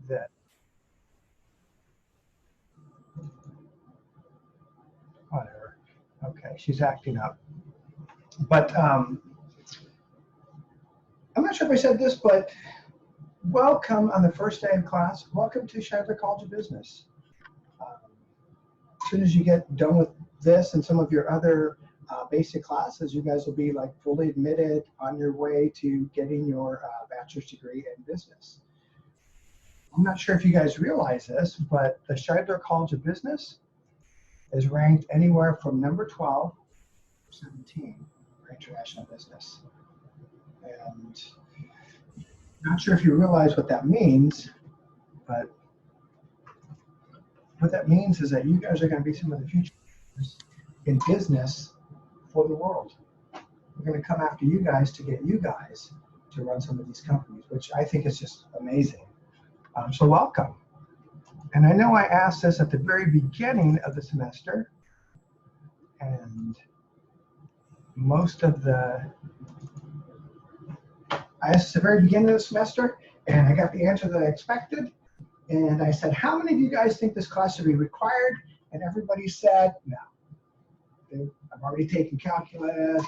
this. Whatever. Okay, she's acting up. But I'm not sure if I said this, but welcome on the first day of class. Welcome to Shidler College of Business. As soon as you get done with this and some of your other basic classes, you guys will be like fully admitted on your way to getting your bachelor's degree in business. I'm not sure if you guys realize this, but the Shidler College of Business is ranked anywhere from number 12 to 17 for international business. And not sure if you realize what that means, but what that means is that you guys are going to be some of the future in business for the world. We're going to come after you guys to get you guys to run some of these companies, which I think is just amazing. So welcome. And I know I asked this at the very beginning of the semester, and most of I asked at the very beginning of the semester, and I got the answer that I expected. And I said, how many of you guys think this class should be required? And everybody said, no. I've already taken calculus.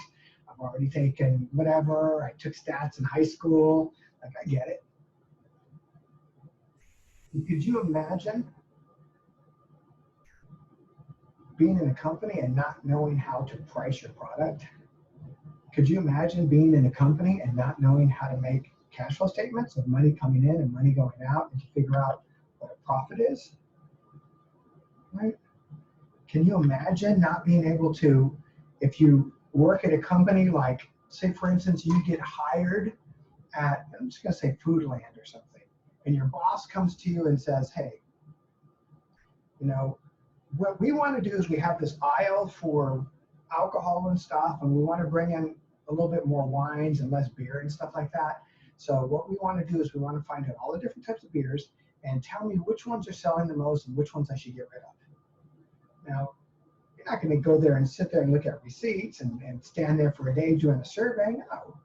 I've already taken whatever. I took stats in high school. Like, I get it. Could you imagine being in a company and not knowing how to price your product? Could you imagine being in a company and not knowing how to make cash flow statements of money coming in and money going out and to figure out what a profit is? Right? Can you imagine not being able to, if you work at a company like, say for instance, you get hired at, I'm just going to say Foodland or something, and your boss comes to you and says, hey, you know, what we want to do is we have this aisle for alcohol and stuff, and we want to bring in a little bit more wines and less beer and stuff like that. So what we want to do is we want to find out all the different types of beers and tell me which ones are selling the most and which ones I should get rid of. Now, you're not going to go there and sit there and look at receipts and stand there for a day doing a survey. No.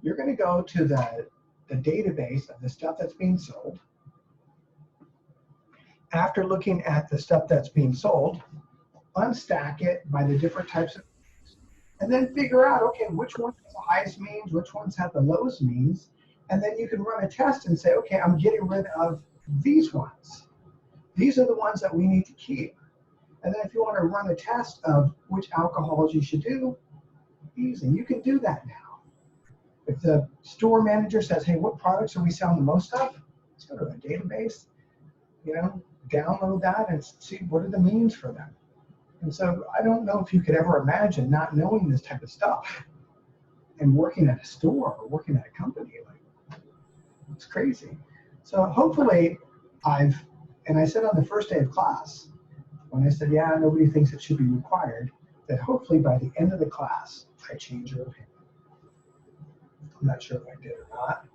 You're going to go to the database of the stuff that's being sold. After looking at the stuff that's being sold, unstack it by the different types of things, and then figure out, okay, which one has the highest means, which ones have the lowest means, and then you can run a test and say, okay, I'm getting rid of these ones. These are the ones that we need to keep. And then if you want to run a test of which alcohols you should do, easy, you can do that now. If the store manager says, hey, what products are we selling the most of? Let's go to a database, you know, download that and see what are the means for them. And so I don't know if you could ever imagine not knowing this type of stuff and working at a store or working at a company. Like, it's crazy. So hopefully and I said on the first day of class, when I said, yeah, nobody thinks it should be required, that hopefully by the end of the class, I change your opinion. I'm not sure if I did or not,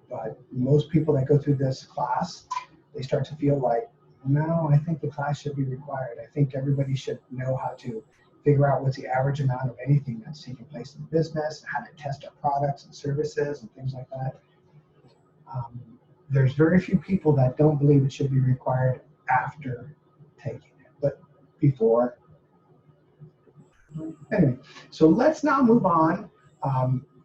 but most people that go through this class, they start to feel like, no, I think the class should be required. I think everybody should know how to figure out what's the average amount of anything that's taking place in business, how to test our products and services and things like that. There's very few people that don't believe it should be required after taking it. But before, anyway, so let's now move on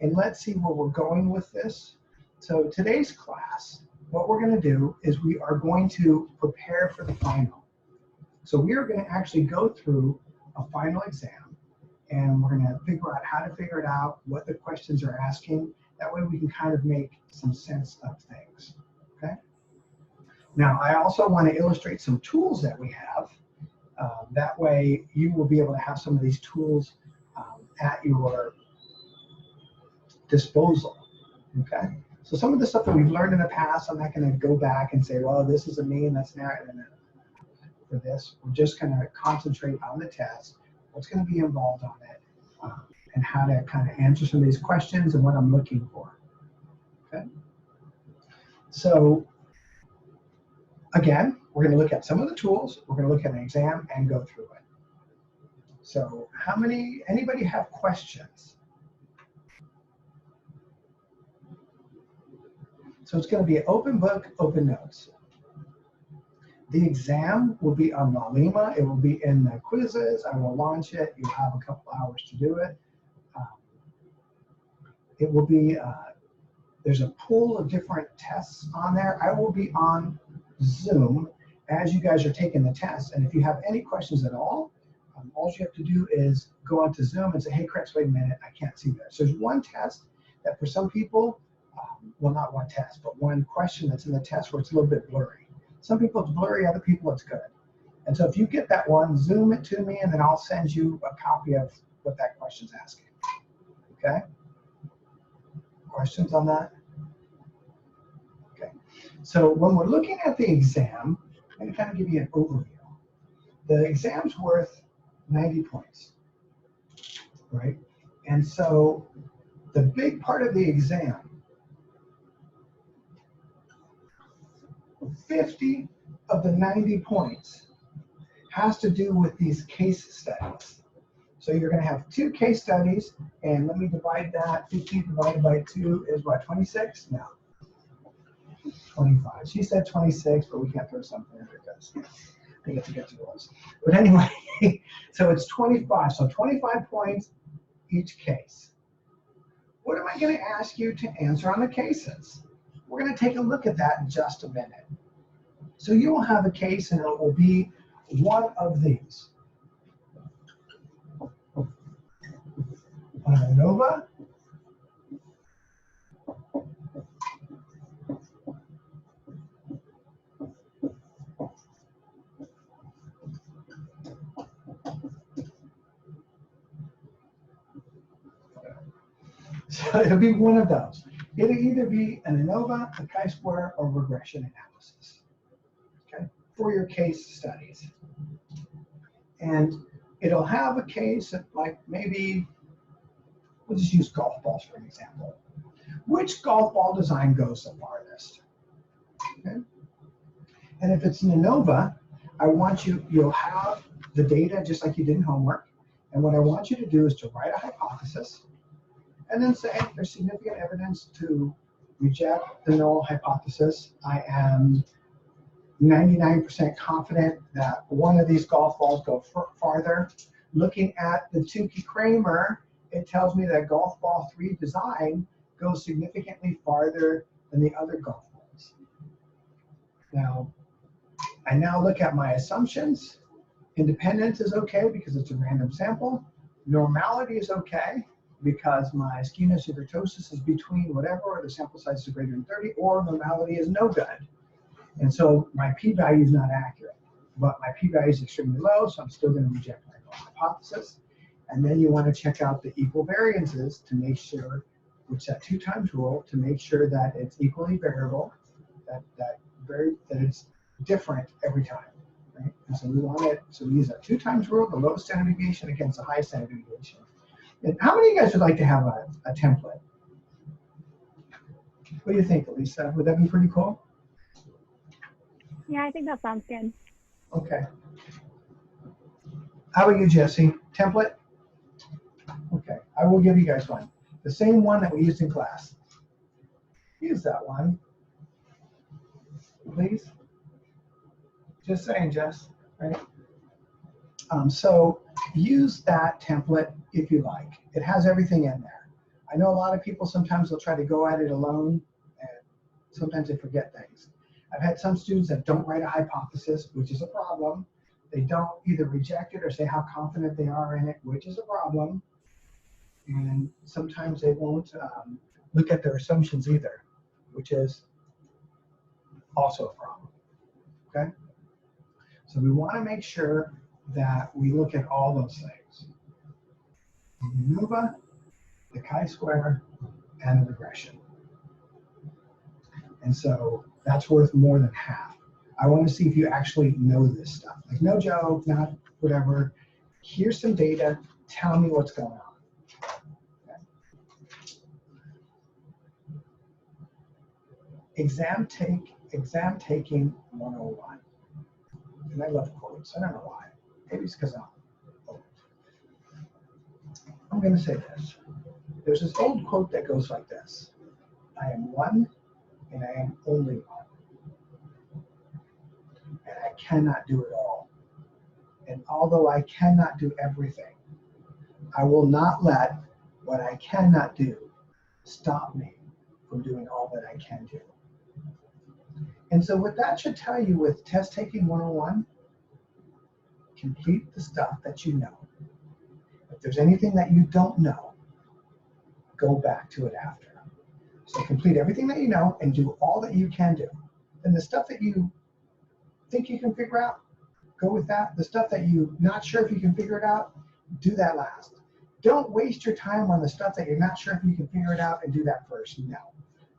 and let's see where we're going with this. So today's class, what we're going to do is we are going to prepare for the final. So we are going to actually go through a final exam, and we're going to figure out how to figure it out, what the questions are asking. That way we can kind of make some sense of things. Okay. Now, I also want to illustrate some tools that we have. That way you will be able to have some of these tools at your disposal. Okay. So some of the stuff that we've learned in the past, I'm not going to go back and say, well, this is a mean, that's not. For this, we're just going to concentrate on the test, what's going to be involved on it, and how to kind of answer some of these questions and what I'm looking for. Okay. So again, we're going to look at some of the tools, we're going to look at an exam and go through it. So anybody have questions? So it's going to be an open book, open notes. The exam will be on Malima. It will be in the quizzes. I will launch it. You'll have a couple hours to do it. It will be, there's a pool of different tests on there. I will be on Zoom as you guys are taking the test. And if you have any questions at all you have to do is go onto Zoom and say, hey, Chris, wait a minute, I can't see that. So there's one test that for some people, well, not one test, but one question that's in the test where it's a little bit blurry. Some people it's blurry, other people it's good. And so if you get that one, Zoom it to me, and then I'll send you a copy of what that question's asking. Okay? Questions on that? Okay. So when we're looking at the exam, I'm going to kind of give you an overview. The exam's worth 90 points, right? And so the big part of the exam, 50 of the 90 points has to do with these case studies. So you're going to have 2 case studies, and let me divide that. 50 divided by 2 is what, 26? No, 25. She said 26, but we can't throw something in because I get to get to those. But anyway, so it's 25. So 25 points each case. What am I going to ask you to answer on the cases? We're going to take a look at that in just a minute. So you will have a case, and it will be one of these. ANOVA, so it'll be one of those. It'll either be an ANOVA, a chi-square, or regression analysis, okay, for your case studies. And it'll have a case of like maybe, we'll just use golf balls for an example. Which golf ball design goes the farthest? Okay. And if it's an ANOVA, I want you'll have the data just like you did in homework. And what I want you to do is to write a hypothesis and then say there's significant evidence to reject the null hypothesis. I am 99% confident that one of these golf balls go farther. Looking at the Tukey-Kramer, it tells me that golf ball 3 design goes significantly farther than the other golf balls. Now, I now look at my assumptions. Independence is okay because it's a random sample. Normality is okay because my skenosympertosis is between whatever, or the sample size is greater than 30, or normality is no good. And so my p-value is not accurate, but my p-value is extremely low, so I'm still going to reject my hypothesis. And then you want to check out the equal variances to make sure, which that 2 times rule, to make sure that it's equally variable, that it's different every time. Right? And so we want it, so we use that 2 times rule, the lowest standard deviation against the highest standard deviation. And how many of you guys would like to have a template? What do you think, Elisa? Would that be pretty cool? Yeah, I think that sounds good. Okay. How about you, Jesse? Template? Okay, I will give you guys one. The same one that we used in class. Use that one, please. Just saying, Jess, right? So use that template if you like. It has everything in there. I know a lot of people, sometimes they'll try to go at it alone, and sometimes they forget things. I've had some students that don't write a hypothesis, which is a problem. They don't either reject it or say how confident they are in it, which is a problem. And sometimes they won't look at their assumptions either, which is also a problem, okay? So we want to make sure that we look at all those things. The ANOVA, the chi-square, and the regression. And so that's worth more than half. I want to see if you actually know this stuff. Like, no joke, not whatever. Here's some data. Tell me what's going on. Okay. Exam taking 101. And I love quotes. I don't know why. Maybe it's because I'm old. I'm going to say this. There's this old quote that goes like this. I am 1 and I am only one. And I cannot do it all. And although I cannot do everything, I will not let what I cannot do stop me from doing all that I can do. And so what that should tell you with Test Taking 101, complete the stuff that you know. If there's anything that you don't know, go back to it after. So complete everything that you know and do all that you can do. And the stuff that you think you can figure out, go with that. The stuff that you're not sure if you can figure it out, do that last. Don't waste your time on the stuff that you're not sure if you can figure it out and do that first. No.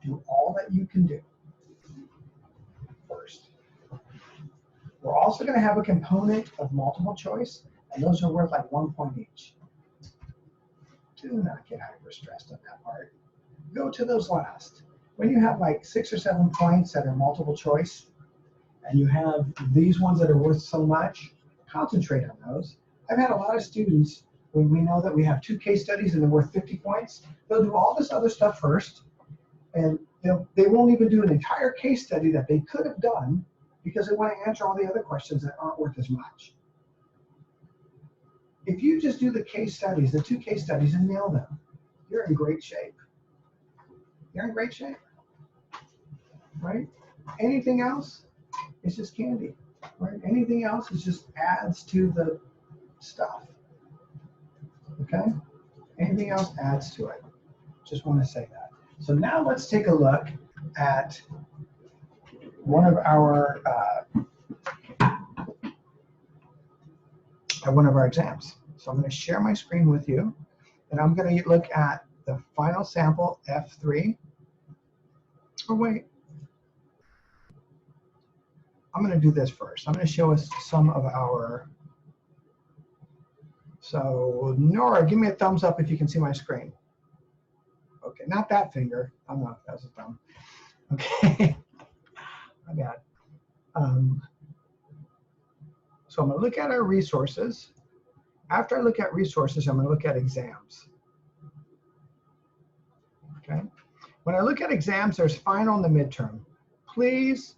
Do all that you can do first. We're also going to have a component of multiple choice, and those are worth like 1 point each. Do not get hyper stressed on that part. Go to those last. When you have like 6 or 7 points that are multiple choice, and you have these ones that are worth so much, concentrate on those. I've had a lot of students, when we know that we have 2 case studies and they're worth 50 points, they'll do all this other stuff first, and they won't even do an entire case study that they could have done because they want to answer all the other questions that aren't worth as much. If you just do the case studies, the 2 case studies, and nail them, you're in great shape. You're in great shape, right? Anything else is just candy, right? Anything else is just adds to the stuff, okay? Anything else adds to it. Just want to say that. So now let's take a look at one of our exams. So I'm going to share my screen with you, and I'm going to look at the final sample F3. Oh wait, I'm going to do this first. I'm going to show us some of our. So Nora, give me a thumbs up if you can see my screen. Okay, not that finger. Oh no, that was a thumb. Okay, my bad. So I'm going to look at our resources. After I look at resources, I'm going to look at exams. Okay. When I look at exams, there's final and the midterm. Please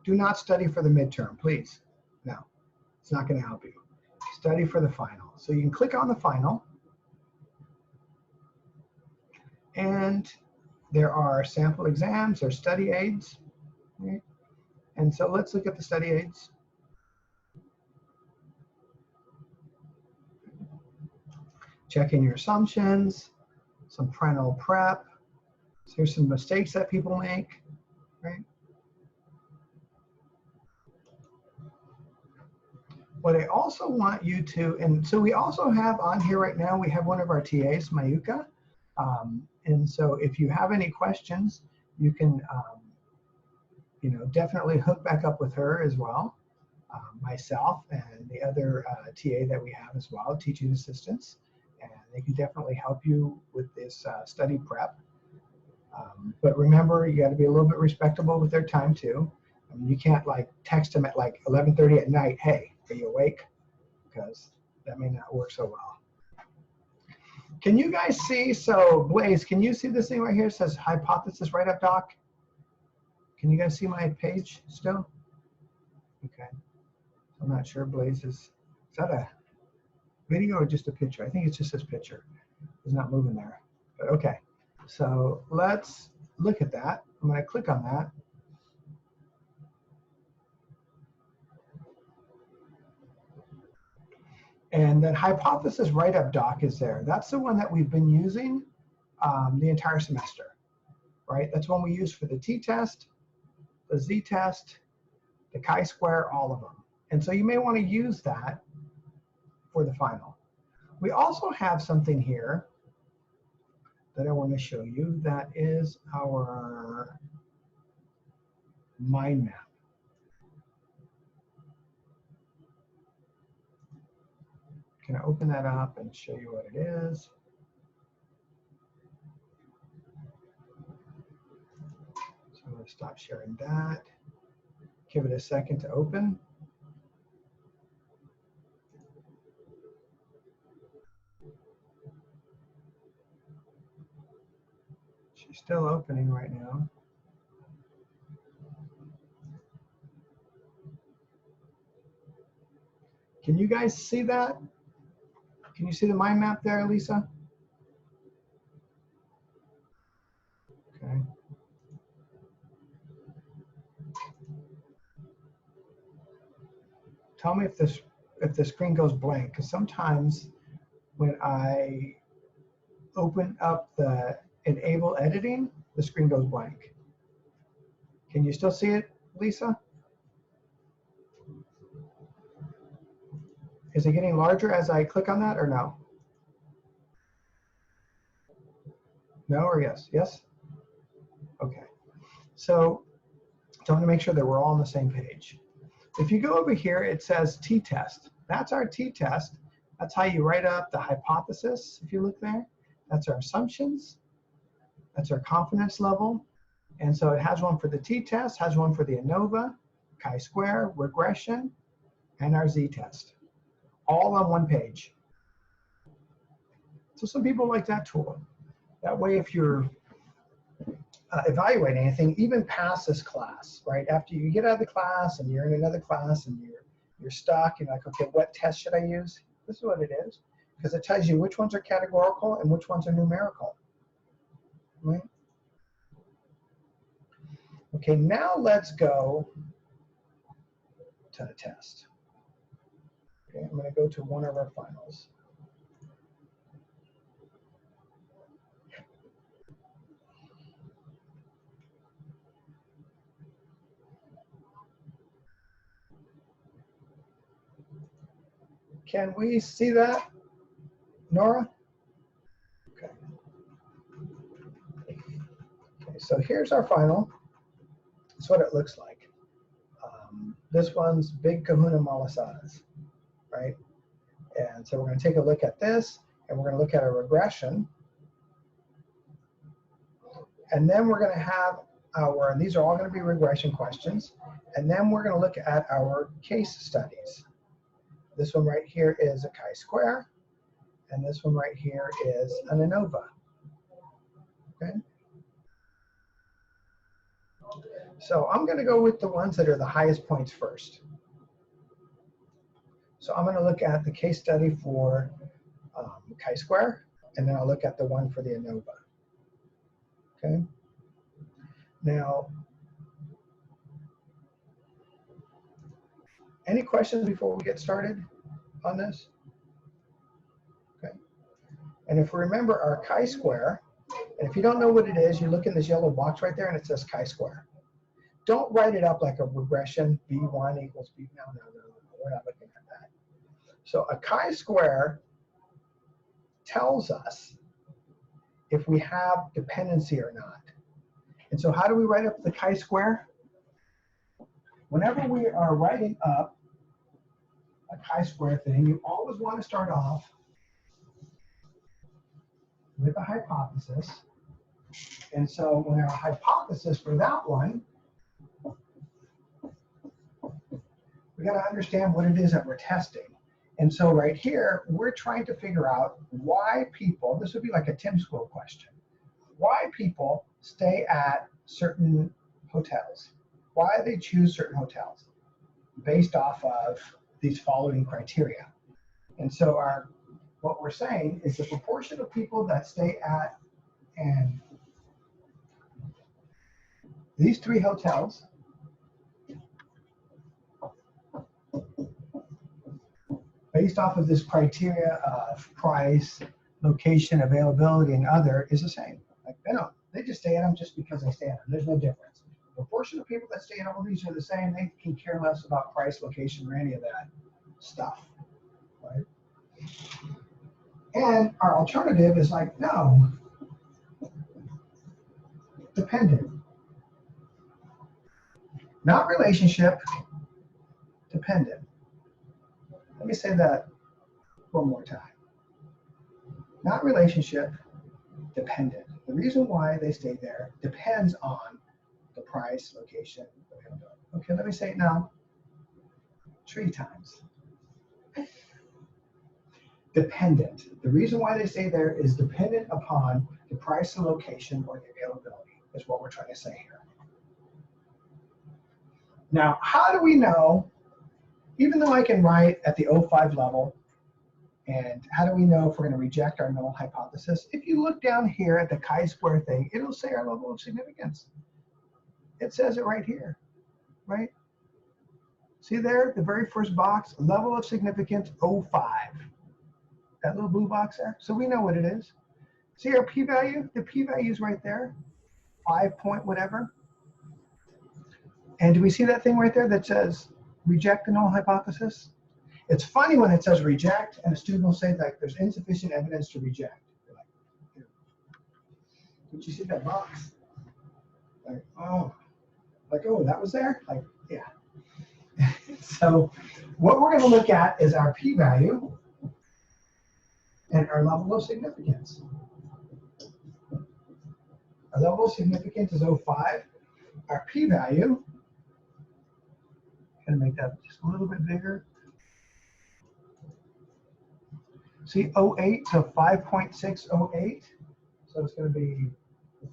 do not study for the midterm, please. No, it's not going to help you. Study for the final. So you can click on the final. And there are sample exams or study aids. Right? And so let's look at the study aids. Checking your assumptions, some parental prep. So here's some mistakes that people make, right? What I also want you to, and so we also have on here right now, we have one of our TAs, Mayuka. And so if you have any questions, you can, definitely hook back up with her as well. Myself and the other TA that we have as well, teaching assistants. And they can definitely help you with this study prep. But remember, you got to be a little bit respectable with their time too. I mean, you can't like text them at like 11:30 at night, hey, are you awake? Because that may not work so well. Can you guys see, so Blaze, can you see this thing right here? It says hypothesis write-up doc. Can you guys see my page still? Okay. I'm not sure, Blaze, is that a video or just a picture? I think it's just this picture. It's not moving there, but okay. So let's look at that. I'm going to click on that. And then hypothesis write-up doc is there. That's the one that we've been using the entire semester, right? That's one we use for the t-test, the z-test, the chi-square, all of them. And so you may want to use that for the final. We also have something here that I want to show you. That is our mind map. Can I open that up and show you what it is? So I'm going to stop sharing that. Give it a second to open. She's still opening right now. Can you guys see that? Can you see the mind map there, Lisa? Okay. Tell me if the screen goes blank, because sometimes when I open up the enable editing, the screen goes blank. Can you still see it, Lisa? Is it getting larger as I click on that or no? No or yes? Yes? Okay. So I want to make sure that we're all on the same page. If you go over here, it says t-test. That's our t-test. That's how you write up the hypothesis, if you look there. That's our assumptions. That's our confidence level. And so it has one for the t-test, has one for the ANOVA, chi-square, regression, and our z-test. All on one page. So some people like that tool. That way, if you're evaluating anything, even past this class, right? After you get out of the class and you're in another class and you're stuck, you're like, okay, what test should I use? This is what it is, because it tells you which ones are categorical and which ones are numerical. Right? Okay, now let's go to the test. Okay, I'm going to go to one of our finals. Can we see that, Nora? Okay. Okay, so here's our final. That's what it looks like. This one's Big Kahuna Malasadas, right? And so we're going to take a look at this, and we're going to look at a regression. And then we're going to have our, and these are all going to be regression questions, and then we're going to look at our case studies. This one right here is a chi-square, and this one right here is an ANOVA. Okay? So I'm going to go with the ones that are the highest points first. So I'm going to look at the case study for chi-square, and then I'll look at the one for the ANOVA. Okay? Now, any questions before we get started on this? Okay. And if we remember our chi-square, and if you don't know what it is, you look in this yellow box right there and it says chi-square. Don't write it up like a regression, B1 equals B. No, we're not looking at that. So a chi-square tells us if we have dependency or not. And so how do we write up the chi-square? Whenever we are writing up a chi-square thing, you always want to start off with a hypothesis. And so when our hypothesis for that one, we got to understand what it is that we're testing. And so right here, we're trying to figure out why people, this would be like a Tim School question, why people stay at certain hotels, why they choose certain hotels based off of these following criteria. And so what we're saying is the proportion of people that stay at and these three hotels based off of this criteria of price, location, availability, and other is the same. Like they just stay at them just because they stay at them. There's no difference. The proportion of people that stay at all these are the same. They can care less about price, location, or any of that stuff, right? And our alternative is like, no, dependent. Not relationship, dependent. Let me say that one more time. Not relationship, dependent. The reason why they stay there depends on the price, location, availability. Okay, let me say it now 3 times. Dependent. The reason why they stay there is dependent upon the price, the location, or the availability, is what we're trying to say here. Now, how do we know even though I can write at the O5 level, and how do we know if we're going to reject our null hypothesis? If you look down here at the chi-square thing, it'll say our level of significance. It says it right here, right? See there, the very first box, level of significance O5. That little blue box there. So we know what it is. See our p-value? The p-value is right there, 5 point whatever. And do we see that thing right there that says reject the null hypothesis? It's funny when it says reject, and a student will say like there's insufficient evidence to reject. You're like, here. Did you see that box? Like, oh, that was there? Like, yeah. So what we're going to look at is our p-value and our level of significance. Our level of significance is 0.5. Our p-value, going to make that just a little bit bigger. See 0.8 to 5.608. So it's going to be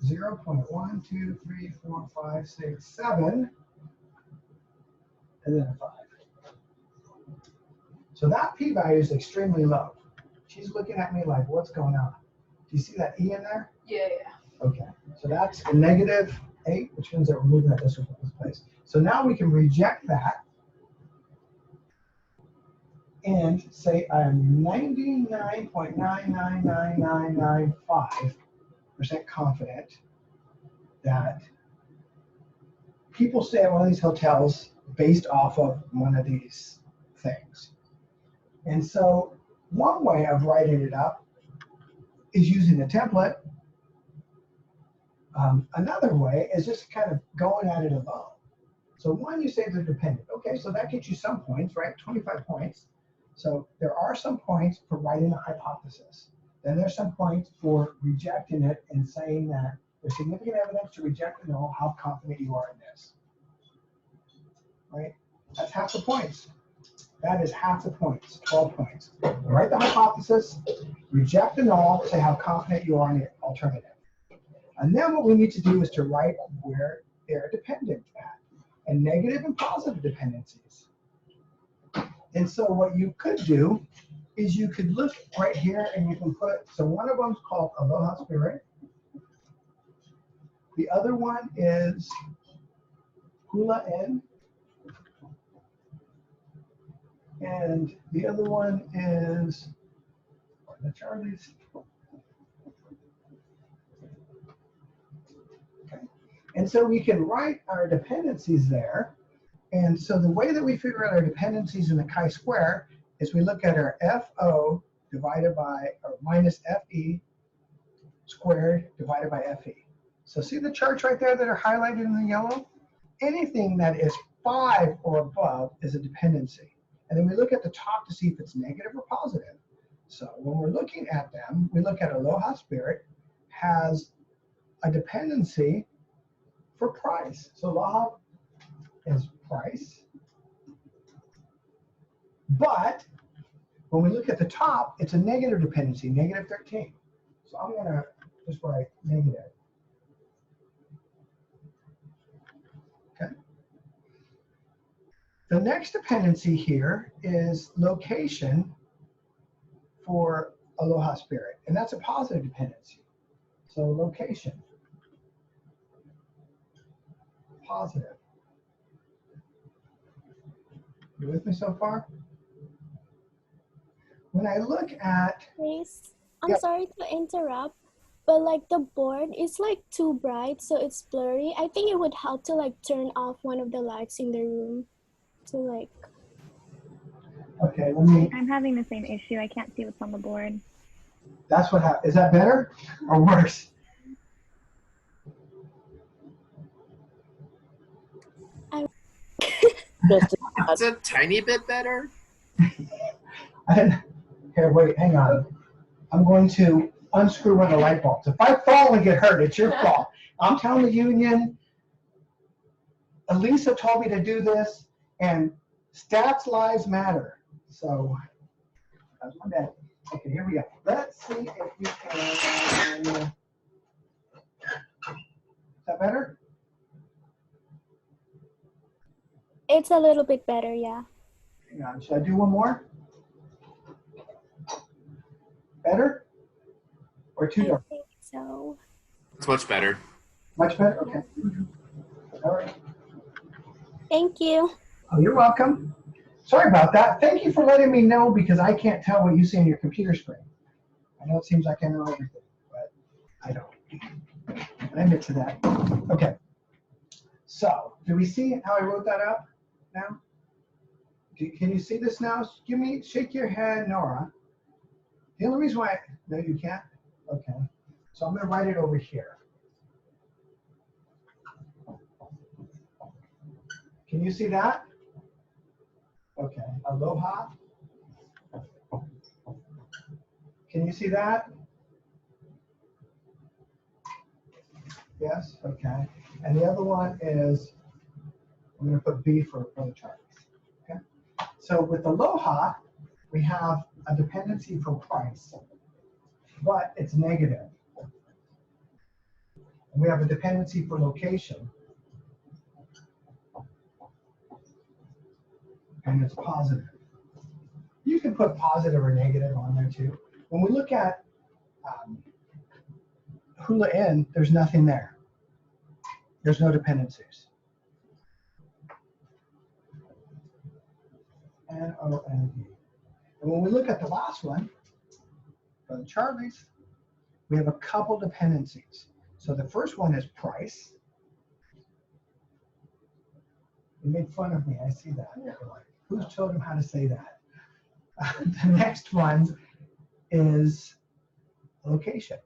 0.1, 2, 3, 4, 5, 6, 7, and then a 5. So that p-value is extremely low. She's looking at me like, what's going on? Do you see that E in there? Yeah. Okay, so that's a -8, which means that we're moving that decimal place. So now we can reject that and say I'm 99.999995% confident that people stay at one of these hotels based off of one of these things. And so one way of writing it up is using a template. Another way is just kind of going at it above. So one, you say they're dependent. Okay, so that gets you some points, right? 25 points. So there are some points for writing a hypothesis. Then there's some points for rejecting it and saying that there's significant evidence to reject the null, how confident you are in this. Right? That's half the points. That is half the points, 12 points. Write the hypothesis, reject the null, say how confident you are in the alternative. And then what we need to do is to write where they're dependent at, and negative and positive dependencies. And so what you could do is you could look right here and you can put, so one of them is called Aloha Spirit. The other one is Hula Inn. And the other one is the Charlie's. Okay. And so we can write our dependencies there. And so the way that we figure out our dependencies in the chi-square is we look at our FO divided by, or minus FE squared divided by FE. So see the charts right there that are highlighted in the yellow? Anything that is 5 or above is a dependency. And then we look at the top to see if it's negative or positive. So when we're looking at them, we look at Aloha Spirit has a dependency for price. So Aloha is price. But when we look at the top, it's a negative dependency, negative 13. So I'm going to just write negative. Okay. The next dependency here is location for Aloha Spirit, and that's a positive dependency. So location, positive. You with me so far? When I look at... Grace, I'm Yep. sorry to interrupt, but like the board is like too bright, so it's blurry. I think it would help to like turn off one of the lights in the room to like... Okay, let me... I'm having the same issue. I can't see what's on the board. That's what happened. Is that better or worse? It's a tiny bit better. Here, wait, hang on. I'm going to unscrew one of the light bulbs. If I fall and get hurt, it's your fault. I'm telling the union, Elisa told me to do this, and stats lives matter. So, that's my bad. Okay, here we go. Let's see if we can. Is that better? It's a little bit better, yeah. Hang on, should I do one more? Better? Or too I dark? think so. It's much better. Much better? Okay. All right. Thank you. Oh, you're welcome. Sorry about that. Thank you for letting me know because I can't tell what you see on your computer screen. I know it seems like I know everything, but I don't. I admit to that. Okay. So, do we see how I wrote that up now? Can you see this now? Shake your head, Nora. The only reason why, no, you can't? Okay. So I'm going to write it over here. Can you see that? Okay. Aloha. Can you see that? Yes? Okay. And the other one is, I'm going to put B for the Charlies. Okay. So with aloha, we have a dependency for price, but it's negative. And we have a dependency for location, and it's positive. You can put positive or negative on there too. When we look at Hula Inn, there's nothing there. There's no dependencies. N-O-N-E. And when we look at the last one, for the Charlies, we have a couple dependencies. So the first one is price. You made fun of me, I see that. Like, who's told him how to say that? The next one is location.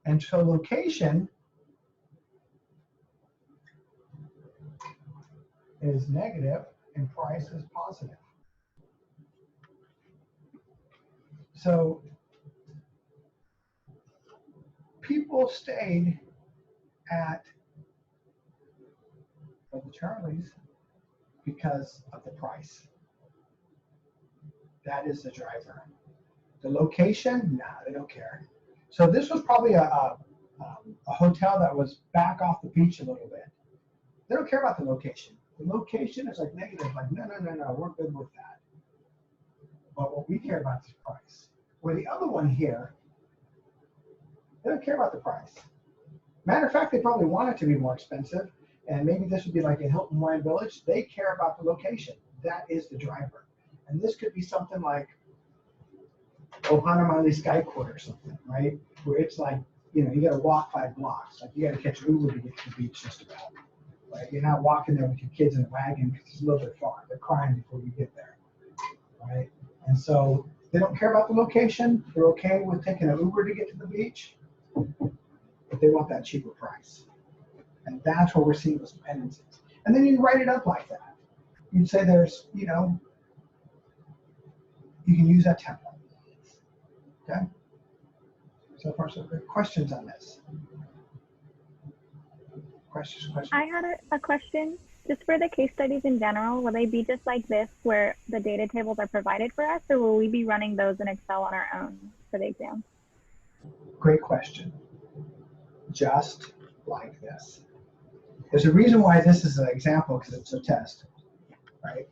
And so location is negative and price is positive. So people stayed at the Charlies because of the price. That is the driver. The location, nah, they don't care. So this was probably a hotel that was back off the beach a little bit. They don't care about the location. The location is like negative, like no, we're good with that. But what we care about is price. Where the other one here, they don't care about the price. Matter of fact, they probably want it to be more expensive, and maybe this would be like a Hilton Wine Village. They care about the location. That is the driver. And this could be something like Ohana Maoli Sky Court or something, right? Where it's like, you got to walk 5 blocks. Like you got to catch an Uber to get to the beach just about. Right? You're not walking there with your kids in a wagon because it's a little bit far. They're crying before you get there, right? And so they don't care about the location. They're okay with taking an Uber to get to the beach, but they want that cheaper price. And that's where we're seeing those dependencies. And then you write it up like that. You'd say there's, you can use that template. Okay? So far, so good. Questions on this? Questions? I had a question. Just for the case studies in general, will they be just like this where the data tables are provided for us, or will we be running those in Excel on our own for the exam? Great question. Just like this. There's a reason why this is an example, because it's a test, right?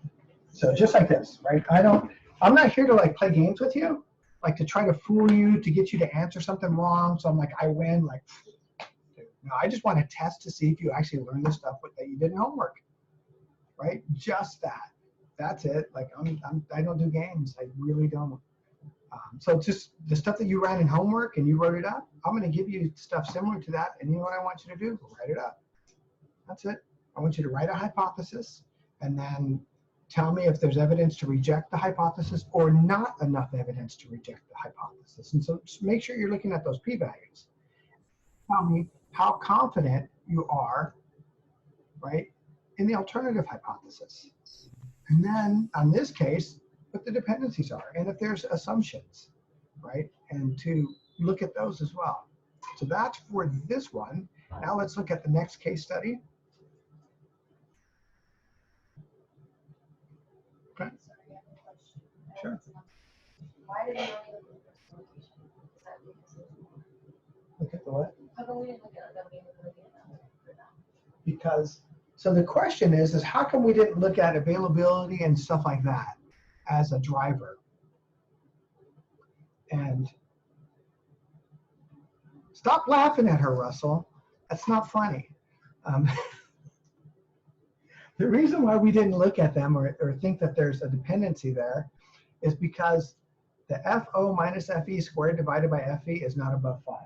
So just like this, right? I'm not here to like play games with you, like to try to fool you, to get you to answer something wrong. So I'm like, I win, like, no, I just want to test to see if you actually learned the stuff that you did in homework, right? Just that. That's it. Like I don't do games. I really don't. So just the stuff that you ran in homework and you wrote it up, I'm going to give you stuff similar to that. And you know what I want you to do? Write it up. That's it. I want you to write a hypothesis and then tell me if there's evidence to reject the hypothesis or not enough evidence to reject the hypothesis. And so just make sure you're looking at those p-values. Tell me how confident you are, right, in the alternative hypothesis. And then, on this case, what the dependencies are, and if there's assumptions, right, and to look at those as well. So that's for this one. Now let's look at the next case study. Okay. Sure. Why did we only look at the location? Is that because Look at the what? how come we didn't look at availability for them? Because, so the question is how come we didn't look at availability and stuff like that? as a driver. And stop laughing at her, Russell. That's not funny. The reason why we didn't look at them or think that there's a dependency there is because the FO minus FE squared divided by FE is not above 5.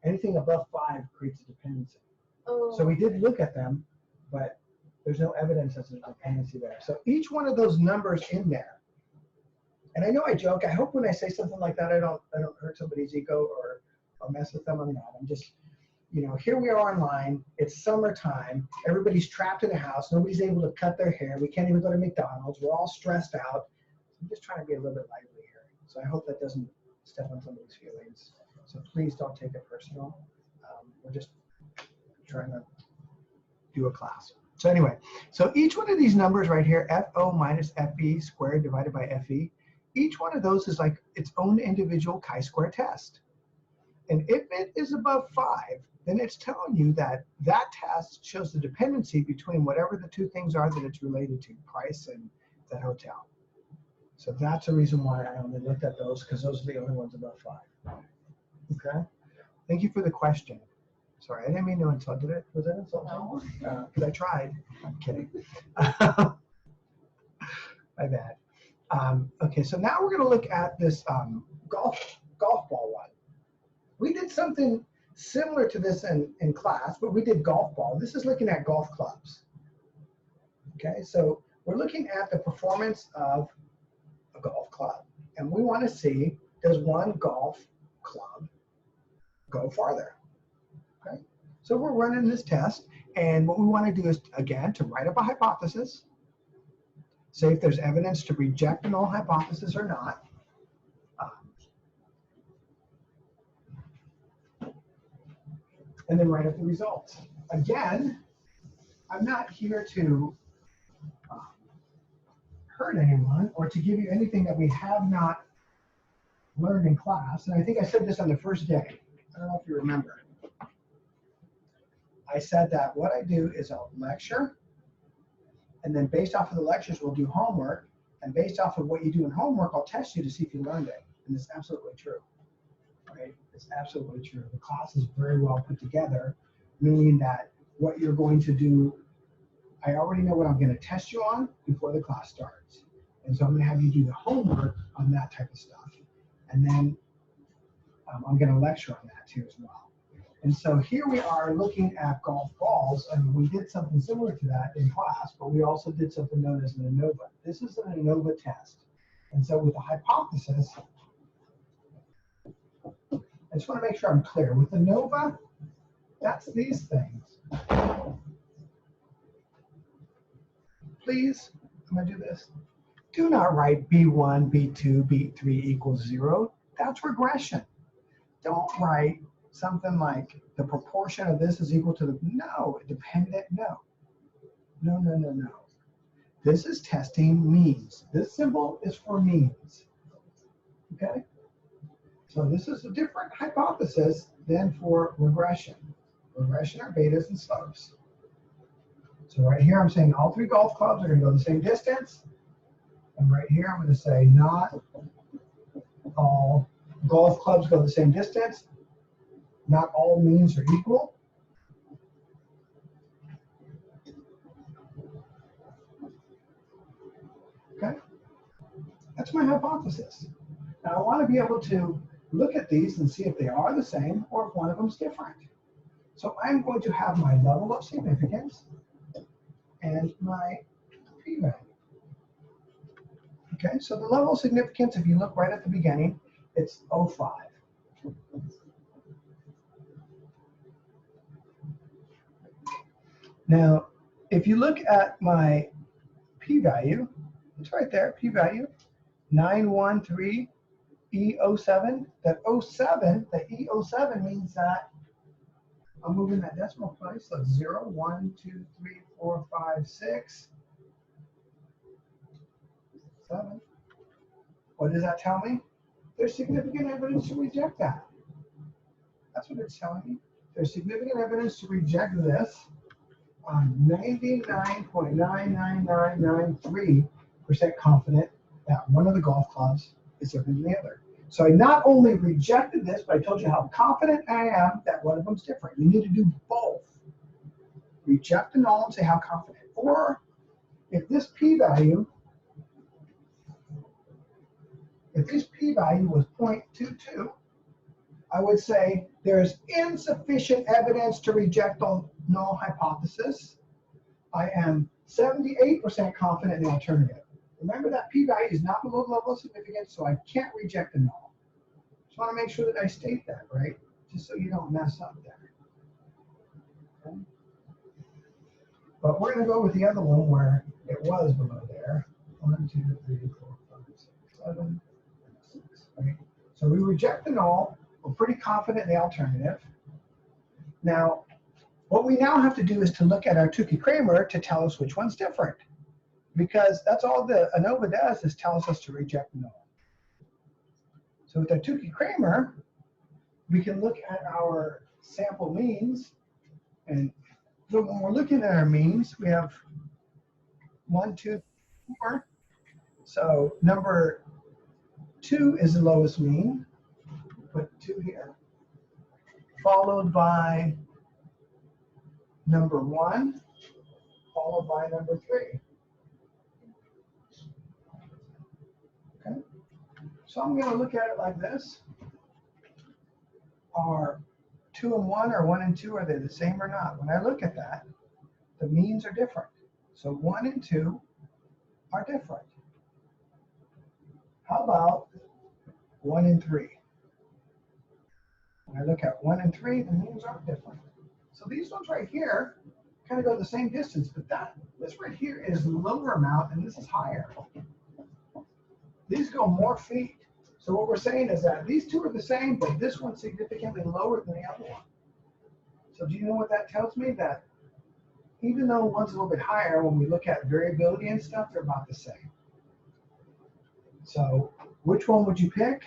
Anything above 5 creates a dependency. Oh. So we did look at them, but there's no evidence that there's a dependency there. So each one of those numbers in there, and I know I joke, I hope when I say something like that, I don't hurt somebody's ego or mess with them. I'm not. I'm just, you know, here we are online. It's summertime. Everybody's trapped in the house. Nobody's able to cut their hair. We can't even go to McDonald's. We're all stressed out. I'm just trying to be a little bit lively here. So I hope that doesn't step on somebody's feelings. So please don't take it personal. We're just trying to do a class. So anyway, so each one of these numbers right here, FO minus FE squared divided by FE, each one of those is like its own individual chi-square test. And if it is above 5, then it's telling you that that test shows the dependency between whatever the two things are that it's related to, price and that hotel. So that's the reason why I only looked at those, because those are the only ones above 5. Okay? Thank you for the question. Sorry, I didn't mean to insult. Did it? Was that insulting? No. Because I tried. I'm kidding. My bad. Okay, so now we're going to look at this golf ball one. We did something similar to this in class, but we did golf ball. This is looking at golf clubs. Okay, so we're looking at the performance of a golf club, and we want to see, does one golf club go farther? Okay, so we're running this test, and what we want to do is, again, to write up a hypothesis, say if there's evidence to reject a null hypothesis or not. And then write up the results. Again, I'm not here to hurt anyone or to give you anything that we have not learned in class. And I think I said this on the first day. I don't know if you remember. I said that what I do is I'll lecture, and then based off of the lectures, we'll do homework. And based off of what you do in homework, I'll test you to see if you learned it. And it's absolutely true. Right? It's absolutely true. The class is very well put together, meaning that what you're going to do, I already know what I'm going to test you on before the class starts. And so I'm going to have you do the homework on that type of stuff. And then I'm going to lecture on that too as well. And so here we are looking at golf balls, and we did something similar to that in class, but we also did something known as an ANOVA. This is an ANOVA test. And so with a hypothesis, I just want to make sure I'm clear. With ANOVA, that's these things. Please, I'm going to do this. Do not write B1, B2, B3 equals 0. That's regression. Don't write something like the proportion of this is equal to the, no, dependent, no. No, no, no, no. This is testing means. This symbol is for means. Okay? So this is a different hypothesis than for regression. Regression are betas and slopes. So right here I'm saying all 3 golf clubs are going to go the same distance. And right here I'm going to say not all golf clubs go the same distance. Not all means are equal. Okay? That's my hypothesis. Now I want to be able to look at these and see if they are the same or if one of them is different. So I'm going to have my level of significance and my p-value. Okay, so the level of significance, if you look right at the beginning, it's 0.5. Now, if you look at my p-value, it's right there, p-value, 913. E07, that 07, the E07 means that I'm moving that decimal place, so 0, 1, 2, 3, 4, 5, 6, 7. What does that tell me? There's significant evidence to reject that. That's what it's telling me. There's significant evidence to reject this. 99.99993% confident that one of the golf clubs is different than the other. So I not only rejected this, but I told you how confident I am that one of them's different. You need to do both. Reject the null and say how confident. Or if this p-value was 0.22, I would say there's insufficient evidence to reject the null hypothesis. I am 78% confident in the alternative. Remember that p-value is not below the level of significance, so I can't reject the null. Just want to make sure that I state that, right? Just so you don't mess up there. Okay? But we're going to go with the other one where it was below there. 1, 2, 3, 4, 5, 6, 7, 6. Right? So we reject the null. We're pretty confident in the alternative. Now, what we now have to do is to look at our Tukey-Kramer to tell us which one's different. Because that's all the ANOVA does is tells us to reject the null. So with our Tukey-Kramer, we can look at our sample means. And so when we're looking at our means, we have 1, 2, 4. So number 2 is the lowest mean. Put 2 here. Followed by number 1, followed by number 3. Okay. So I'm going to look at it like this. Are 2 and 1 or 1 and 2, are they the same or not? When I look at that, the means are different. So 1 and 2 are different. How about 1 and 3? When I look at 1 and 3, the means aren't different. So these ones right here kind of go the same distance, but this right here is lower amount and this is higher. These go more feet. So what we're saying is that these two are the same, but this one's significantly lower than the other one. So do you know what that tells me? That even though one's a little bit higher, when we look at variability and stuff, they're about the same. So which one would you pick?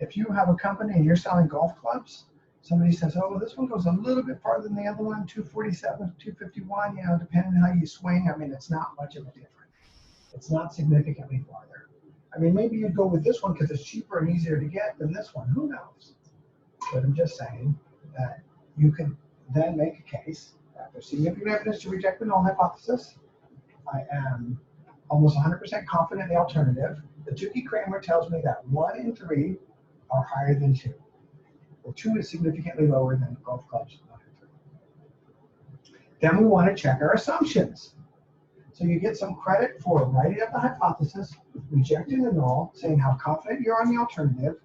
If you have a company and you're selling golf clubs, somebody says, oh, well, this one goes a little bit farther than the other one, 247, 251, you know, depending on how you swing. I mean, it's not much of a difference. It's not significantly farther. I mean, maybe you'd go with this one because it's cheaper and easier to get than this one. Who knows? But I'm just saying that you can then make a case that there's significant evidence to reject the null hypothesis. I am almost 100% confident in the alternative. The Tukey-Kramer tells me that 1 and 3 are higher than 2. Well, 2 is significantly lower than golf clubs 1 and 3. Then we want to check our assumptions. So you get some credit for writing up the hypothesis, rejecting the null, saying how confident you are on the alternative,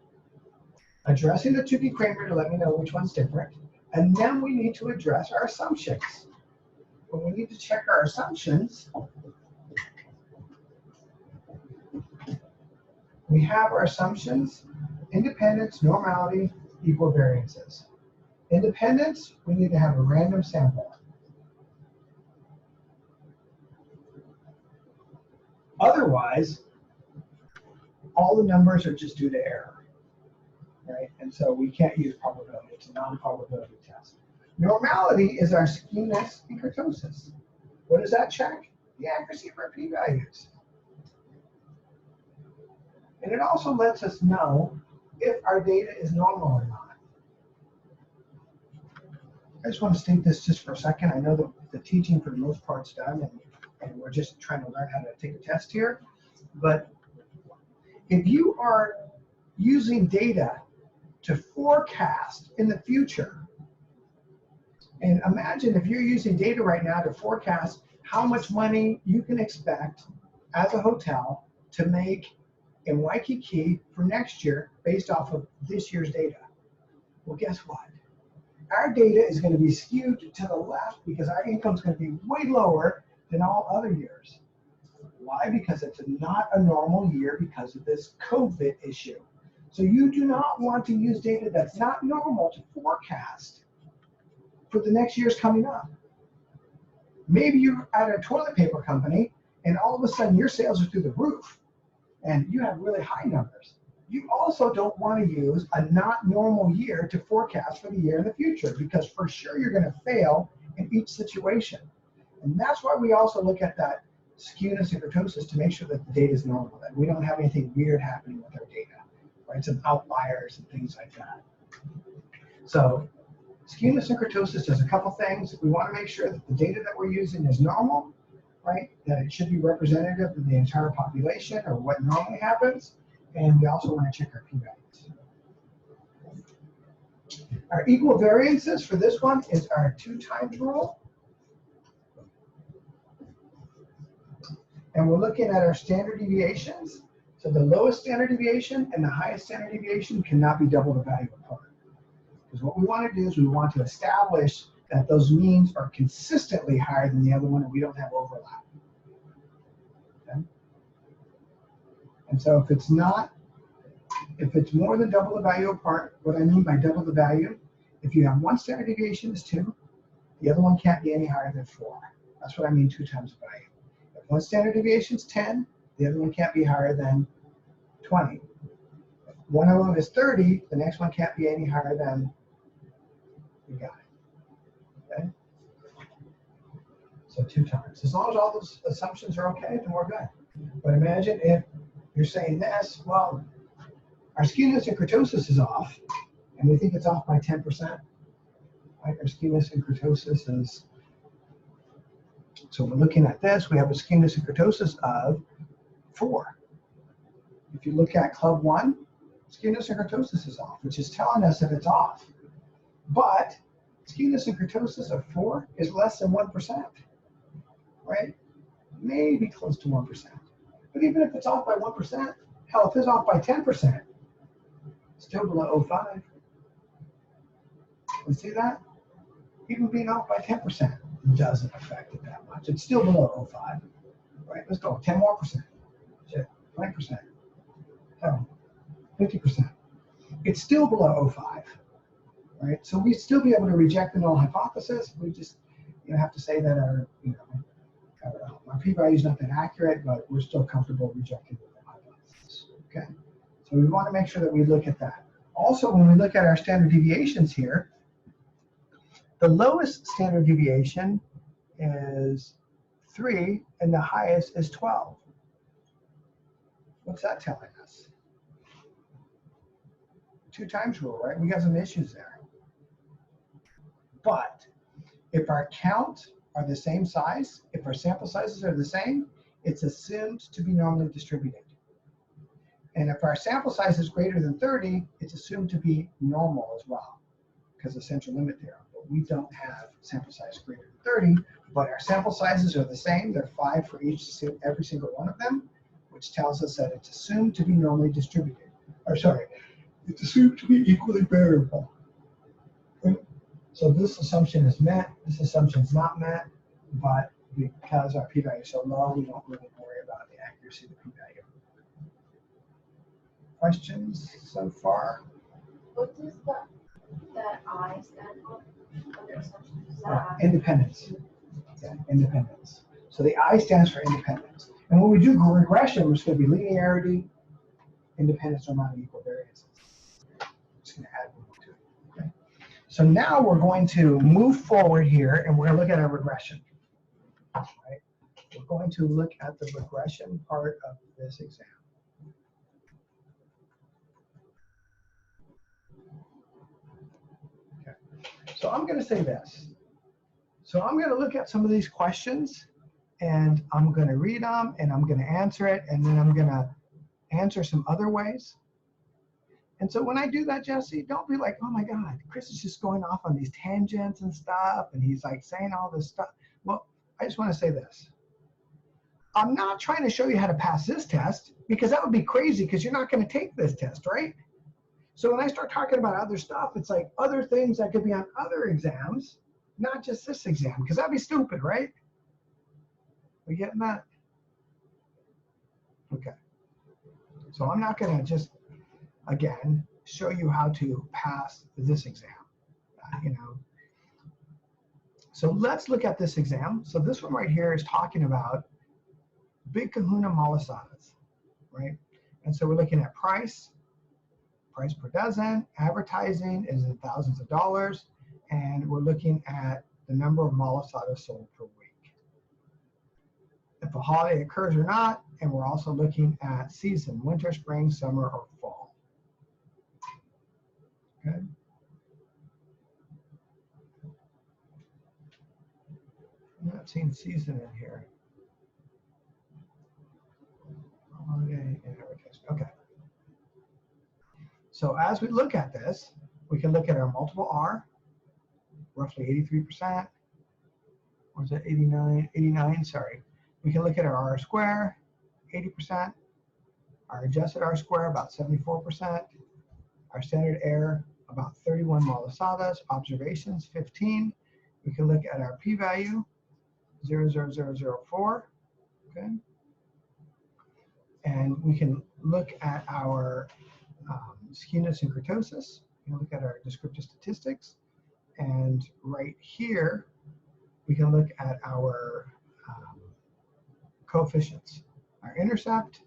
addressing the Tukey-Kramer to let me know which one's different, and then we need to address our assumptions. When we need to check our assumptions, we have our assumptions: independence, normality, equal variances. Independence, we need to have a random sample. Otherwise, all the numbers are just due to error, right? And so we can't use probability. It's a non-probability test. Normality is our skewness and kurtosis. What does that check? The accuracy of our p-values. And it also lets us know if our data is normal or not. I just want to state this just for a second. I know that the teaching for the most part is done, and we're just trying to learn how to take a test here. But if you are using data to forecast in the future, and imagine if you're using data right now to forecast how much money you can expect as a hotel to make in Waikiki for next year based off of this year's data. Well, guess what? Our data is going to be skewed to the left because our income is going to be way lower than all other years. Why? Because it's not a normal year because of this COVID issue. So you do not want to use data that's not normal to forecast for the next year's coming up. Maybe you're at a toilet paper company and all of a sudden your sales are through the roof and you have really high numbers. You also don't want to use a not normal year to forecast for the year in the future because for sure you're going to fail in each situation. And that's why we also look at that skewness and kurtosis to make sure that the data is normal, that we don't have anything weird happening with our data, right? Some outliers and things like that. So skewness and kurtosis does a couple things. We want to make sure that the data that we're using is normal, right? That it should be representative of the entire population or what normally happens. And we also want to check our p-values. Our equal variances for this one is our 2 times rule. And we're looking at our standard deviations. So the lowest standard deviation and the highest standard deviation cannot be double the value apart. Because what we want to do is we want to establish that those means are consistently higher than the other one and we don't have overlap. Okay? And so if it's not, if it's more than double the value apart, what I mean by double the value, if you have one standard deviation is 2, the other one can't be any higher than 4. That's what I mean 2 times the value. If one standard deviation is 10, the other one can't be higher than 20. If one of them is 30, the next one can't be any higher than, you got it. Okay? So 2 times. As long as all those assumptions are okay, then we're good. But imagine if you're saying this, well, our skewness and kurtosis is off, and we think it's off by 10%. Right? Our skewness and kurtosis is, so we're looking at this, we have a skewness and kurtosis of 4. If you look at club 1, skewness and kurtosis is off, which is telling us that it's off. But skewness and kurtosis of 4 is less than 1%, right? Maybe close to 1%. But even if it's off by 1%, hell, if it's off by 10%, still below 0.5. You see that? Even being off by 10% doesn't affect it that much. It's still below 0.5. Right? Let's go 10 more percent. 20%. 50%. It's still below 0.5. Right? So we still be able to reject the null hypothesis. We just have to say that our our p-value is not that accurate, but we're still comfortable rejecting the null hypothesis. Okay. So we want to make sure that we look at that. Also, when we look at our standard deviations here, the lowest standard deviation is 3, and the highest is 12. What's that telling us? 2 times rule, right? We got some issues there. But if our counts are the same size, if our sample sizes are the same, it's assumed to be normally distributed. And if our sample size is greater than 30, it's assumed to be normal as well, because of central limit theorem. But we don't have sample size greater than 30, but our sample sizes are the same. They're 5 for every single one of them, which tells us that it's assumed to be normally distributed. Or sorry, it's assumed to be equally variable. So this assumption is met. This assumption is not met, but because our p-value is so low, we don't really worry about the accuracy of the p-value. Questions so far? What does that I stand for? Under assumption? Is that I? Independence. Yeah, independence. So the I stands for independence. And when we do regression, there's going to be linearity, independence, or non-equal variances. Just going to add one to it. Okay. So now we're going to move forward here, and we're going to look at our regression. Right? We're going to look at the regression part of this exam. Okay. So I'm going to say this. So I'm going to look at some of these questions, and I'm going to read them, and I'm going to answer it, and then I'm going to answer some other ways. And so when I do that, Jesse, don't be like, oh my God, Chris is just going off on these tangents and stuff, and he's like saying all this stuff. Well, I just want to say this. I'm not trying to show you how to pass this test, because that would be crazy, because you're not going to take this test, right? So when I start talking about other stuff, it's like other things that could be on other exams, not just this exam, because that'd be stupid, right? We getting that? Okay. So I'm not going to just, again, show you how to pass this exam, So let's look at this exam. So this one right here is talking about Big Kahuna Malasadas, right? And so we're looking at price per dozen, advertising is in thousands of dollars, and we're looking at the number of malasadas sold per week. if a holiday occurs or not, and we're also looking at season, winter, spring, summer, or fall. Okay. I'm not seeing season in here. Holiday and advertising. Okay. So as we look at this, we can look at our multiple R, roughly 83%. Or is it 89? 89, sorry. We can look at our R square, 80%. Our adjusted R square, about 74%. Our standard error, about 31 Malasadas. Observations, 15. We can look at our p-value, 0.0004. Okay. And we can look at our skewness and kurtosis. We can look at our descriptive statistics. And right here, we can look at our coefficients, our intercept,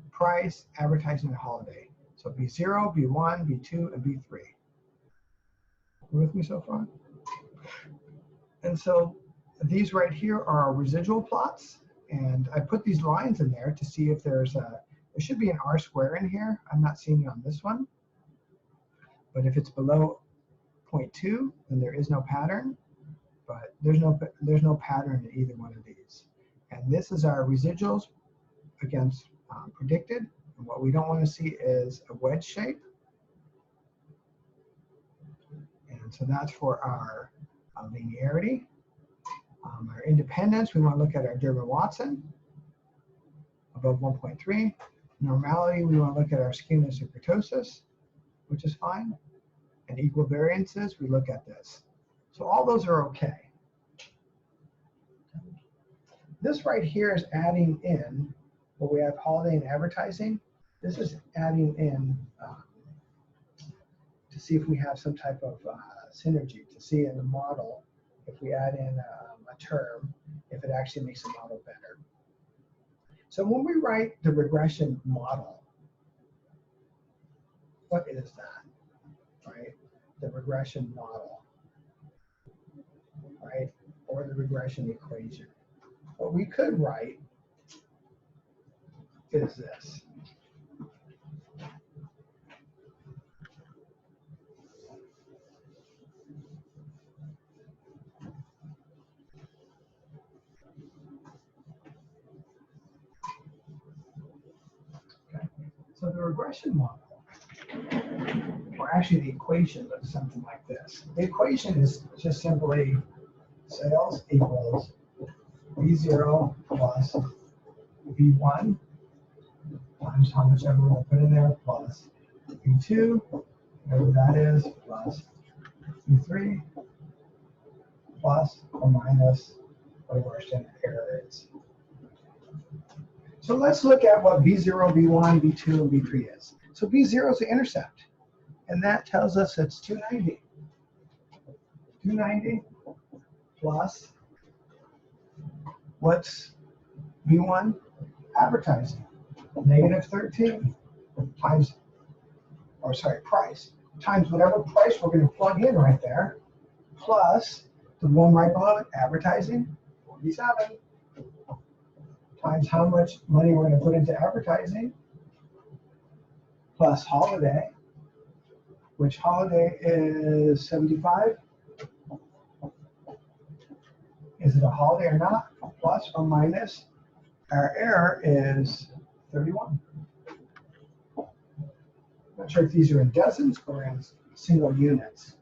price, advertising, and holiday. So B0, B1, B2, and B3. You with me so far? And so these right here are our residual plots. And I put these lines in there to see if there should be an R square in here. I'm not seeing it on this one. But if it's below 0.2, then there is no pattern. But there's no pattern in either one of these. And this is our residuals against predicted. And what we don't want to see is a wedge shape. And so that's for our linearity. Our independence, we want to look at our Durbin-Watson above 1.3. Normality, we want to look at our skewness and kurtosis, which is fine. And equal variances, we look at this. So all those are okay. This right here is adding in, where we have holiday and advertising. This is adding in to see if we have some type of synergy, to see in the model, if we add in a term, if it actually makes the model better. So when we write the regression model, what is that, right? The regression model, right? Or the regression equation. What we could write is this. Okay. So the regression model, or actually the equation, looks something like this. The equation is just simply sales equals B0 plus B1 times how much ever we'll put in there plus B2, whatever that is, plus B3 plus or minus whatever our standard error is. So let's look at what B0, B1, B2, and B3 is. So B0 is the intercept, and that tells us it's 290. 290 plus what's B1? Advertising. Negative 13 times, or sorry, price, times whatever price we're going to plug in right there, plus the one right below it, advertising, 47, times how much money we're going to put into advertising, plus holiday, which holiday is 75. Is it a holiday or not? Plus or minus. Our error is 31. I'm not sure if these are in dozens or in single units.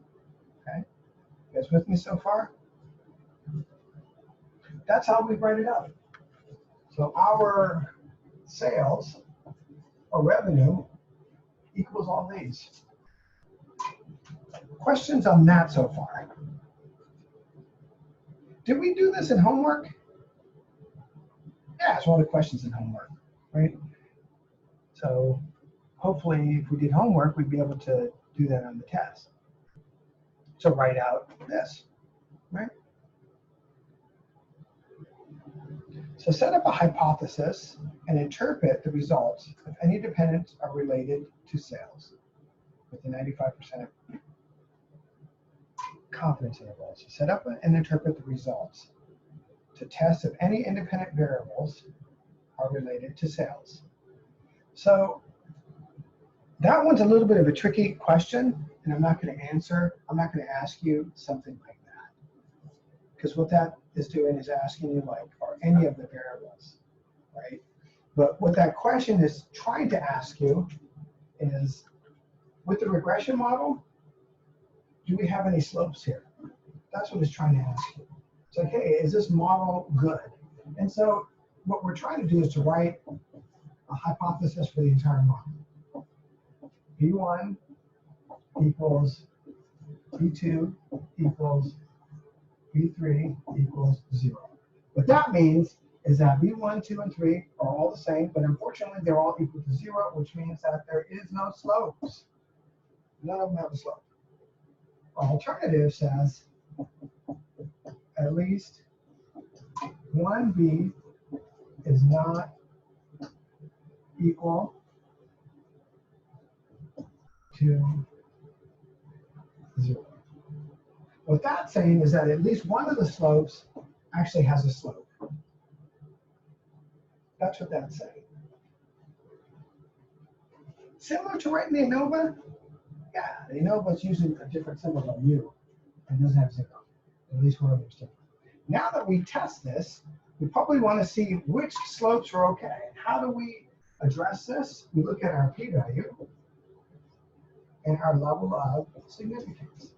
Okay, you guys with me so far? That's how we write it out. So our sales or revenue equals all these. Questions on that so far? Did we do this in homework? Yeah, it's one of the questions in homework, right? So hopefully if we did homework, we'd be able to do that on the test. So write out this, right? So set up a hypothesis and interpret the results if any dependents are related to sales with a 95% confidence interval. So set up and interpret the results to test if any independent variables are related to sales. So that one's a little bit of a tricky question, and I'm not going to answer. I'm not going to ask you something like that. Because what that is doing is asking you, like, are any of the variables, right? But what that question is trying to ask you is, with the regression model, do we have any slopes here? That's what it's trying to ask you. It's like, hey, is this model good? And so what we're trying to do is to write a hypothesis for the entire model. B1 equals B2 equals B3 equals 0. What that means is that B1, 2, and 3 are all the same, but unfortunately they're all equal to 0, which means that there is no slopes. None of them have a slope. Our alternative says at least 1B is not equal to 0. What that's saying is that at least one of the slopes actually has a slope. That's what that's saying. Similar to writing the ANOVA? Yeah, the ANOVA is using a different symbol of U. It doesn't have 0. At least one of them is different. Now that we test this, we probably want to see which slopes are okay. How do we address this? We look at our p-value and our level of significance.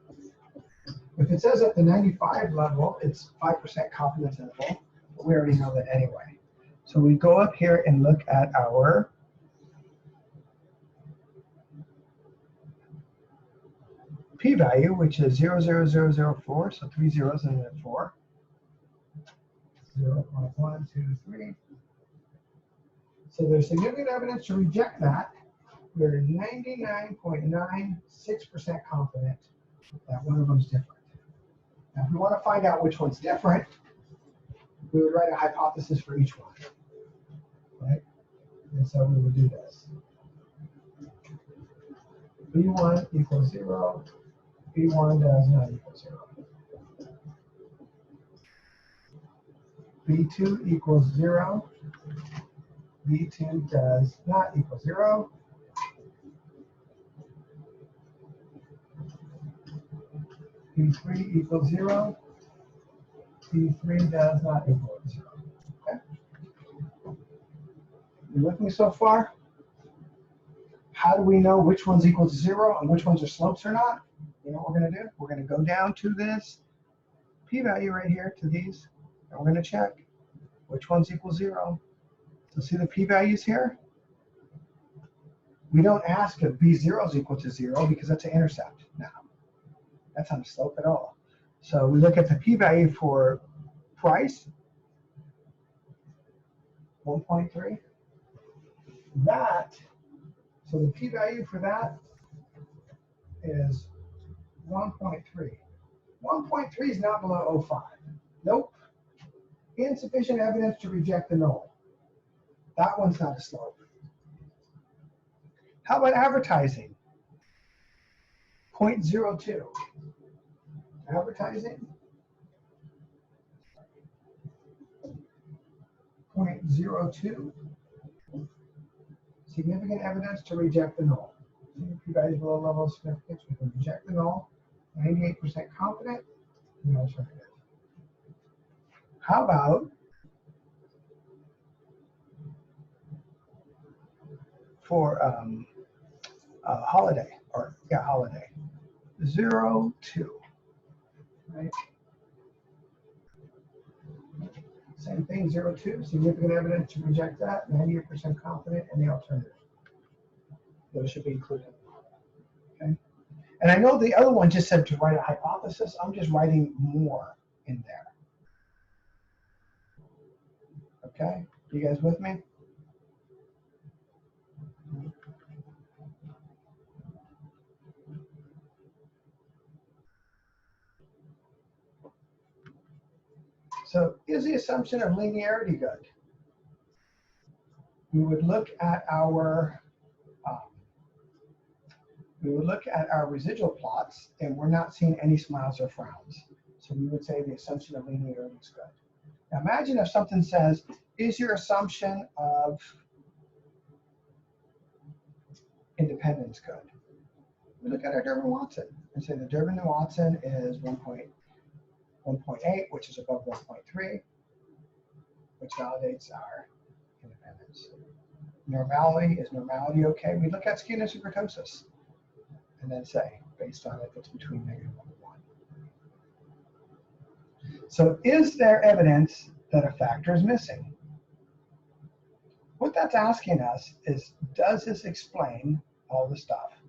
If it says at the 95 level, it's 5% confidence interval, but we already know that anyway. So we go up here and look at our p-value, which is 0.0004, so 3 zeros and then 4. 0.1, 2, 3. So there's significant evidence to reject that. We're 99.96% confident that one of them is different. Now, if we want to find out which one's different, we would write a hypothesis for each one, right? And so we would do this. B1 equals 0. B1 does not equal 0. B2 equals 0. B2 does not equal 0. B3 equals 0. B3 does not equal 0. Okay? You with me so far? How do we know which one's equal to 0 and which ones are slopes or not? You know what we're going to do? We're going to go down to this p-value right here, to these, and we're going to check which one's equal 0. So see the p-values here? We don't ask if B0 is equal to 0 because that's an intercept now. That's not a slope at all. So we look at the p-value for price, 1.3. That, so the p-value for that is 1.3. 1.3 is not below 0.5. Nope. Insufficient evidence to reject the null. That one's not a slope. How about advertising? 0.02. Advertising? 0.02. Significant evidence to reject the null. P-values below level of significance, we can reject the null. 98% confident, no alternative. How about for holiday, or yeah, holiday, 0.2, right? Same thing, 0.2, significant evidence to reject that, 98% confident, and the alternative. Those should be included. Okay. And I know the other one just said to write a hypothesis. I'm just writing more in there. Okay, you guys with me? So is the assumption of linearity good? We would look at our residual plots, and we're not seeing any smiles or frowns. So we would say the assumption of linearity is good. Now imagine if something says, is your assumption of independence good? We look at our Durbin-Watson and say the Durbin-Watson is 1.8, which is above 1.3, which validates our independence. Normality, is normality okay? We look at skewness and kurtosis and then say, based on if it's between -1 and 1. So is there evidence that a factor is missing? What that's asking us is, does this explain all the stuff?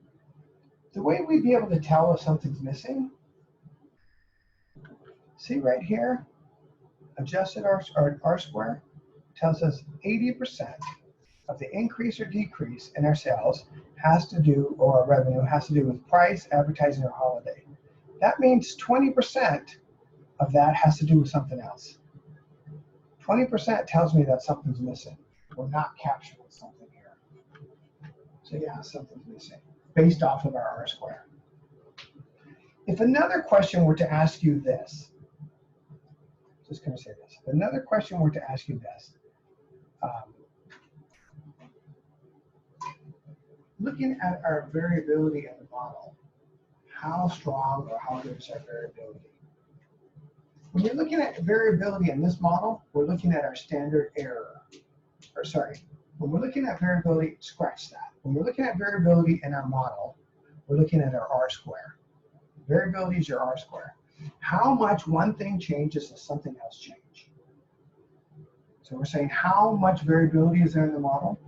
The way we'd be able to tell if something's missing, see right here, adjusted R-square tells us 80% of the increase or decrease in our sales has to do, or our revenue has to do with price, advertising, or holiday. That means 20% of that has to do with something else. 20% tells me that something's missing. We're not capturing something here. So yeah, something's missing based off of our R-square. If another question were to ask you this, just going to say this. If another question were to ask you this, looking at our variability in the model, how strong or how good is our variability? When you're looking at variability in this model, we're looking at our standard error. Or sorry, when we're looking at variability, scratch that. When we're looking at variability in our model, we're looking at our R-square. Variability is your R-square. How much one thing changes does something else change? So we're saying how much variability is there in the model?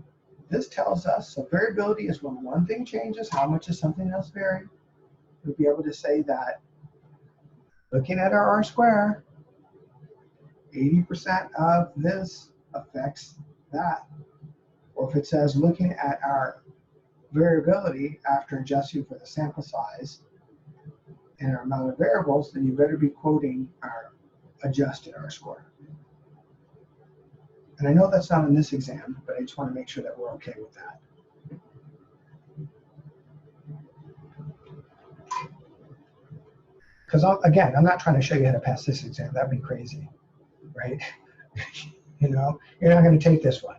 This tells us, so variability is when one thing changes, how much does something else vary? We'll be able to say that looking at our R-square, 80% of this affects that. Or if it says looking at our variability after adjusting for the sample size and our amount of variables, then you better be quoting our adjusted R-square. And I know that's not in this exam, but I just want to make sure that we're okay with that. Because again, I'm not trying to show you how to pass this exam. That'd be crazy, right? You know, you're not going to take this one.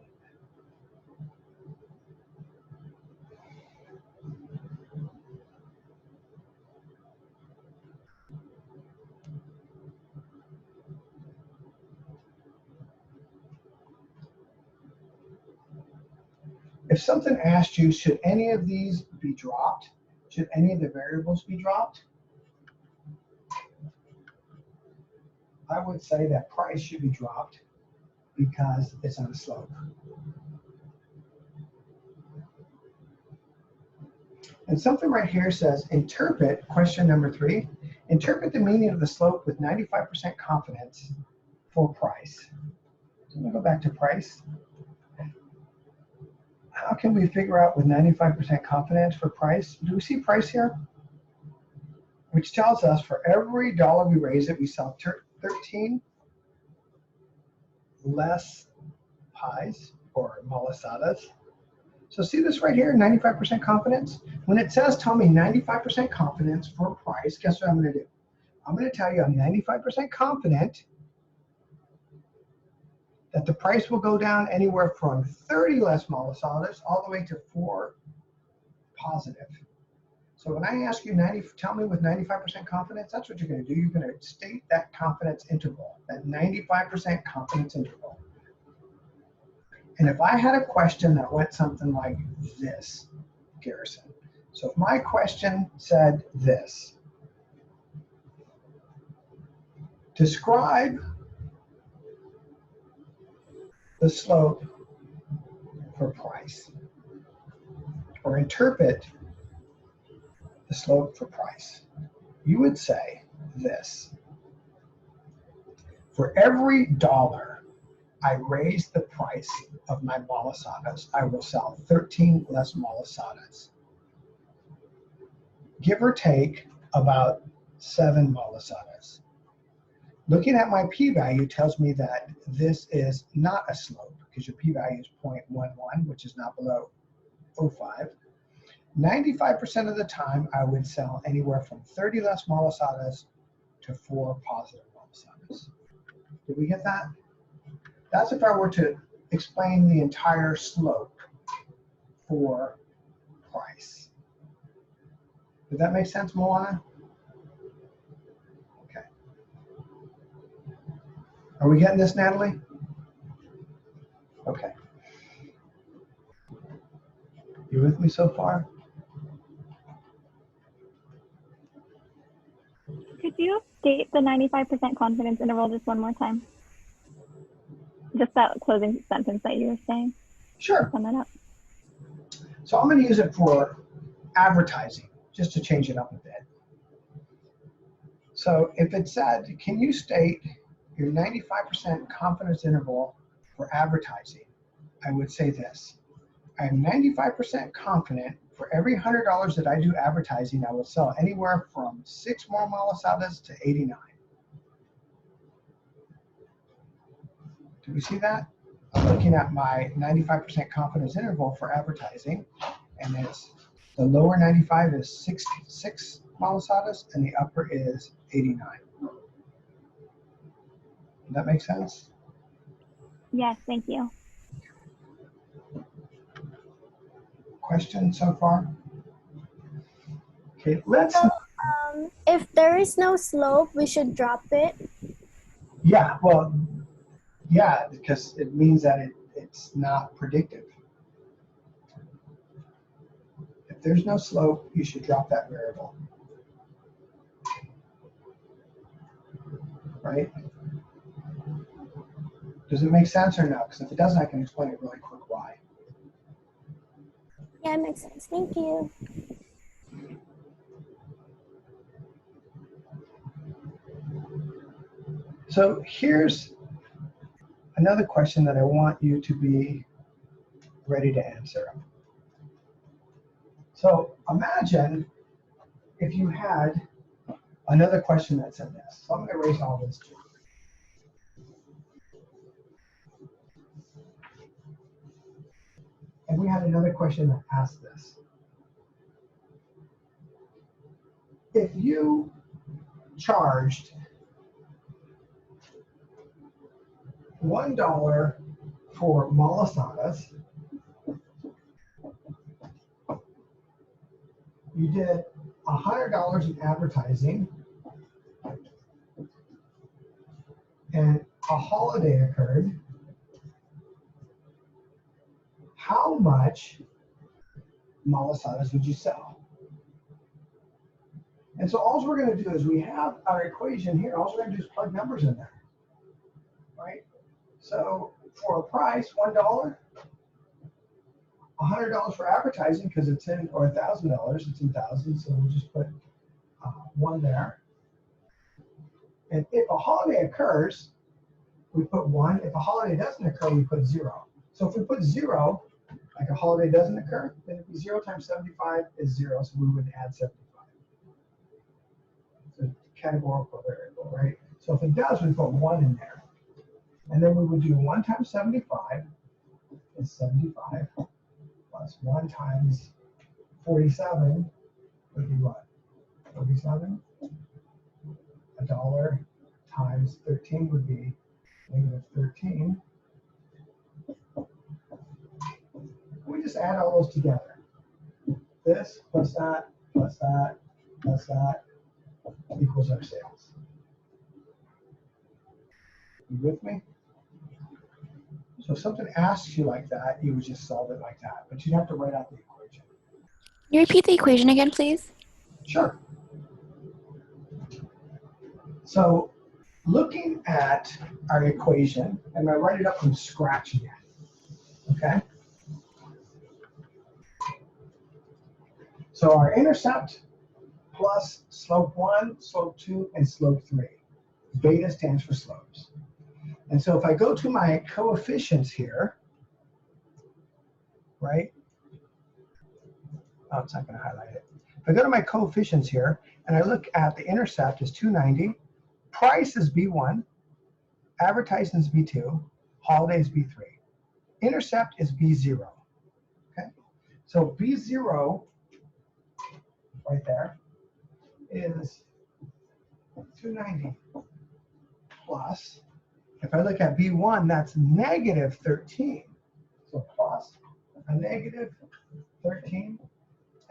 If something asked you, should any of these be dropped? Should any of the variables be dropped? I would say that price should be dropped because it's on a slope. And something right here says, interpret, question number 3, interpret the meaning of the slope with 95% confidence for price. So I'm going to go back to price. How can we figure out with 95% confidence for price? Do we see price here? Which tells us for every dollar we raise it, we sell 13 less pies or malasadas. So see this right here, 95% confidence? When it says tell me 95% confidence for price, guess what I'm going to do? I'm going to tell you I'm 95% confident that the price will go down anywhere from 30 less malasadas all the way to 4 positive. So when I ask you tell me with 95% confidence, that's what you're going to do. You're going to state that confidence interval, that 95% confidence interval. And if I had a question that went something like this, Garrison. So if my question said this, describe the slope for price, or interpret the slope for price, you would say this: for every dollar I raise the price of my malasadas, I will sell 13 less malasadas, give or take about 7 malasadas. Looking at my p-value tells me that this is not a slope because your p-value is 0.11, which is not below 0.05. 95% of the time, I would sell anywhere from 30 less malasadas to 4 positive malasadas. Did we get that? That's if I were to explain the entire slope for price. Does that make sense, Moana? Okay. Are we getting this, Natalie? Okay. You with me so far? Could you state the 95% confidence interval just one more time? Just that closing sentence that you were saying. Sure. Sum it up. So I'm going to use it for advertising, just to change it up a bit. So if it said, can you state your 95% confidence interval for advertising? I would say this. I'm 95% confident for every $100 that I do advertising, I will sell anywhere from 6 more malasadas to 89. Do we see that? I'm looking at my 95% confidence interval for advertising, and it's the lower 95 is 66 malasadas, and the upper is 89. Does that make sense? Yes, thank you. Question so far? Okay, let's. So, if there is no slope, we should drop it. Yeah, well, yeah, because it means that it's not predictive. If there's no slope, you should drop that variable. Right? Does it make sense or no? Because if it doesn't, I can explain it really quick why. Yeah, it makes sense. Thank you. So here's another question that I want you to be ready to answer. So imagine if you had another question that said this. So I'm going to erase all this too. And we had another question that asked this. If you charged $1 for malasadas, you did $100 in advertising, and a holiday occurred, how much malasadas would you sell? And so all we're going to do is we have our equation here. All we're going to do is plug numbers in there, right? So for a price, $1, $100 for advertising because it's in, or $1,000, it's in thousands. So we'll just put 1 there. And if a holiday occurs, we put 1. If a holiday doesn't occur, we put 0. So if we put 0, like a holiday doesn't occur, then it'd be 0 times 75 is 0. So we would add 75. It's a categorical variable, right? So if it does, we put 1 in there. And then we would do 1 times 75 is 75 plus 1 times 47 would be what? 47? $1 times 13 would be negative 13. We just add all those together. This plus that plus that plus that equals our sales. You with me? So if something asks you like that, you would just solve it like that. But you'd have to write out the equation. Can you repeat the equation again, please? Sure. So looking at our equation, I'm going to write it up from scratch again. Okay? So our intercept plus slope 1, slope 2, and slope 3. Beta stands for slopes. And so if I go to my coefficients here, right? Oh, it's not going to highlight it. If I go to my coefficients here, and I look at the intercept is 290, price is B1, advertising is B2, holiday is B3. Intercept is B0, okay? So B0, right there, is 290 plus If I look at B1, that's negative 13. So plus a negative 13.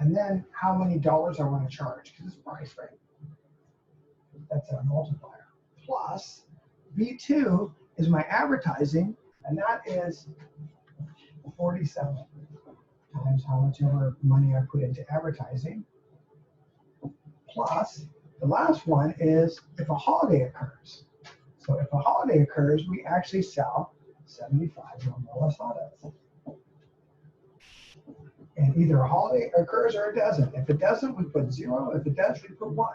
And then how many dollars I want to charge, because it's price, right? That's a multiplier. Plus B2 is my advertising, and that is 47 times how much ever money I put into advertising. Plus the last one is if a holiday occurs. So if a holiday occurs, we actually sell 75 Marmella sodas. And either a holiday occurs or it doesn't. If it doesn't, we put 0. If it does, we put 1.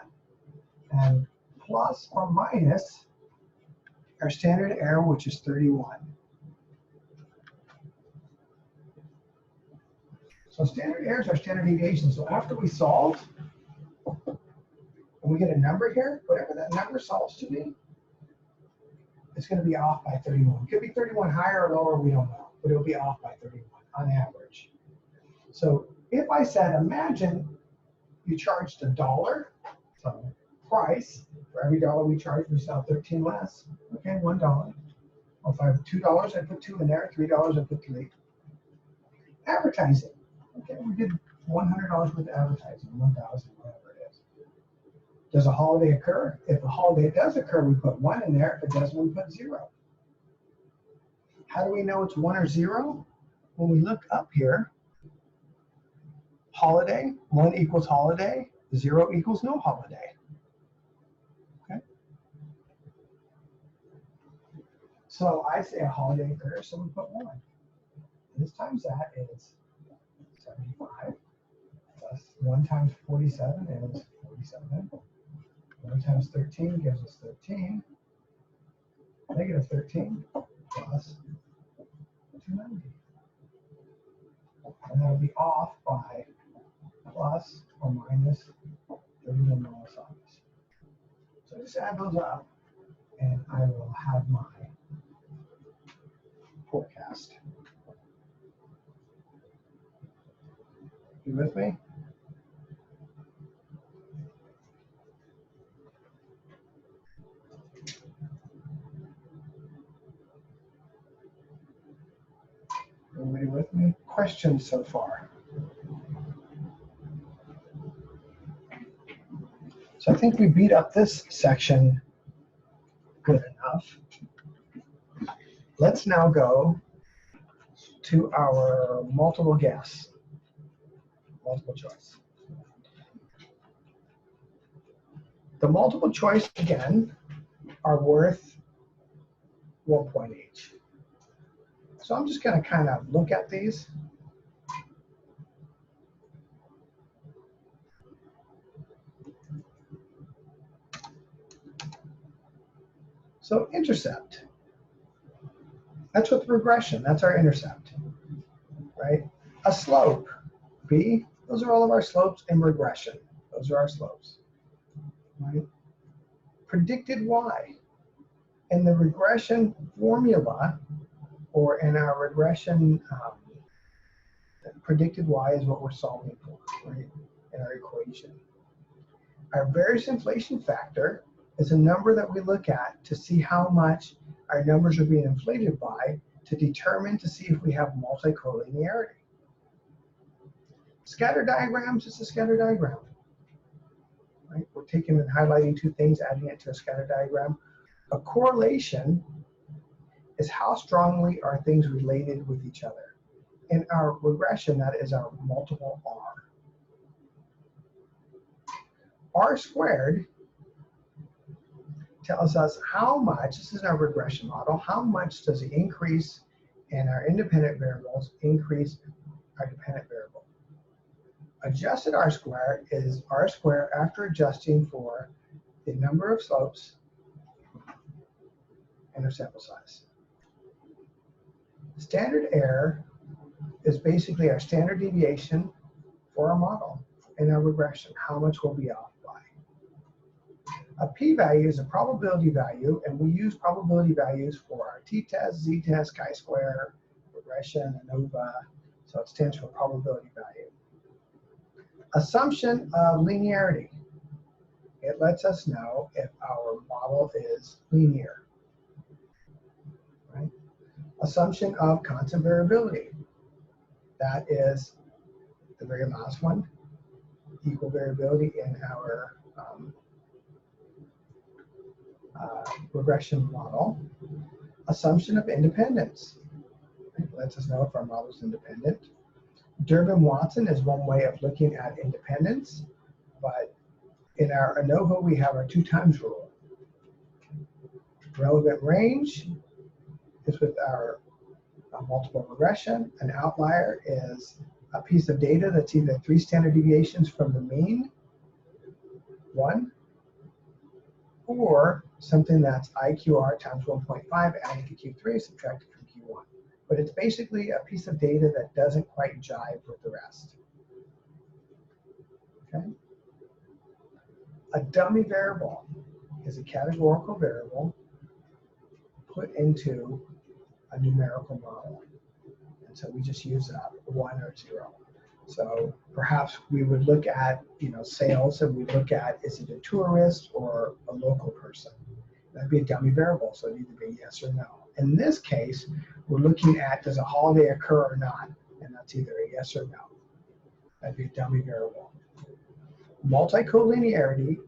And plus or minus our standard error, which is 31. So standard error is our standard deviation. So after we solve, when we get a number here, whatever that number solves to be, it's going to be off by 31. It could be 31 higher or lower, we don't know, but it'll be off by 31 on average. So if I said, imagine you charged $1, so price, for every dollar we charge, we sell 13 less. Okay, $1. Or if I have $2, I put 2 in there, $3, I put 3. Advertising. Okay, we did $100 worth of advertising, 1,000, whatever it is. Does a holiday occur? If a holiday does occur, we put 1 in there. If it doesn't, we put 0. How do we know it's 1 or 0? When we look up here, holiday, 1 equals holiday, 0 equals no holiday. Okay. So I say a holiday occurs, so we put 1. This times that is 75 plus 1 times 47 is 47. 1 times 13 gives us 13. Negative 13 plus 290. And that'll be off by plus or minus 31 milliseconds. So just add those up, and I will have my forecast. You with me? Everybody with me? Questions so far? So I think we beat up this section good enough. Let's now go to our multiple guess, multiple choice. The multiple choice, again, are worth 1 point each. So I'm just going to kind of look at these. So intercept, that's with regression, that's our intercept, right? A slope, B, those are all of our slopes, and regression, those are our slopes, right? Predicted Y, in the regression formula, or in our regression, predicted Y is what we're solving for, right, in our equation. Our variance inflation factor is a number that we look at to see how much our numbers are being inflated by, to determine to see if we have multicollinearity. Scatter diagrams is a scatter diagram. Right? We're taking and highlighting 2 things, adding it to a scatter diagram. A correlation is how strongly are things related with each other. In our regression, that is our multiple R. R squared tells us how much, this is our regression model, how much does the increase in our independent variables increase our dependent variable. Adjusted R square is R square after adjusting for the number of slopes and our sample size. Standard error is basically our standard deviation for our model in our regression, how much we'll be off by. A p-value is a probability value, and we use probability values for our t-test, z-test, chi-square, regression, ANOVA, so it stands for probability value. Assumption of linearity. It lets us know if our model is linear. Assumption of constant variability. That is the very last one. Equal variability in our regression model. Assumption of independence. It lets us know if our model is independent. Durbin-Watson is one way of looking at independence, but in our ANOVA we have our 2 times rule. Relevant range is with our multiple regression. An outlier is a piece of data that's either 3 standard deviations from the mean, 1, or something that's IQR times 1.5 added to Q3 subtracted from Q1. But it's basically a piece of data that doesn't quite jive with the rest. Okay. A dummy variable is a categorical variable put into a numerical model. And so we just use 1 or 0. So perhaps we would look at, sales, and we look at, is it a tourist or a local person? That'd be a dummy variable, so it'd either be yes or no. In this case, we're looking at, does a holiday occur or not? And that's either a yes or no. That'd be a dummy variable. Multicollinearity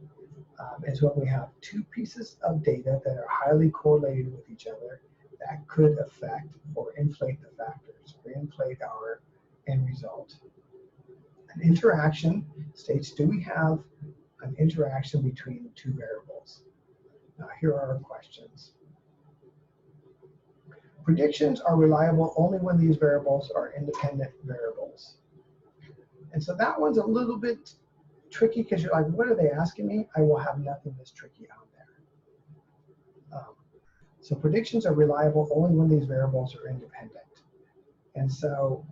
is when we have 2 pieces of data that are highly correlated with each other that could affect or inflate the factors, or inflate our end result. An interaction states, do we have an interaction between 2 variables? Now, here are our questions. Predictions are reliable only when these variables are independent variables. And so that one's a little bit tricky because you're like, what are they asking me? I will have nothing this tricky out there. So predictions are reliable only when these variables are independent. And so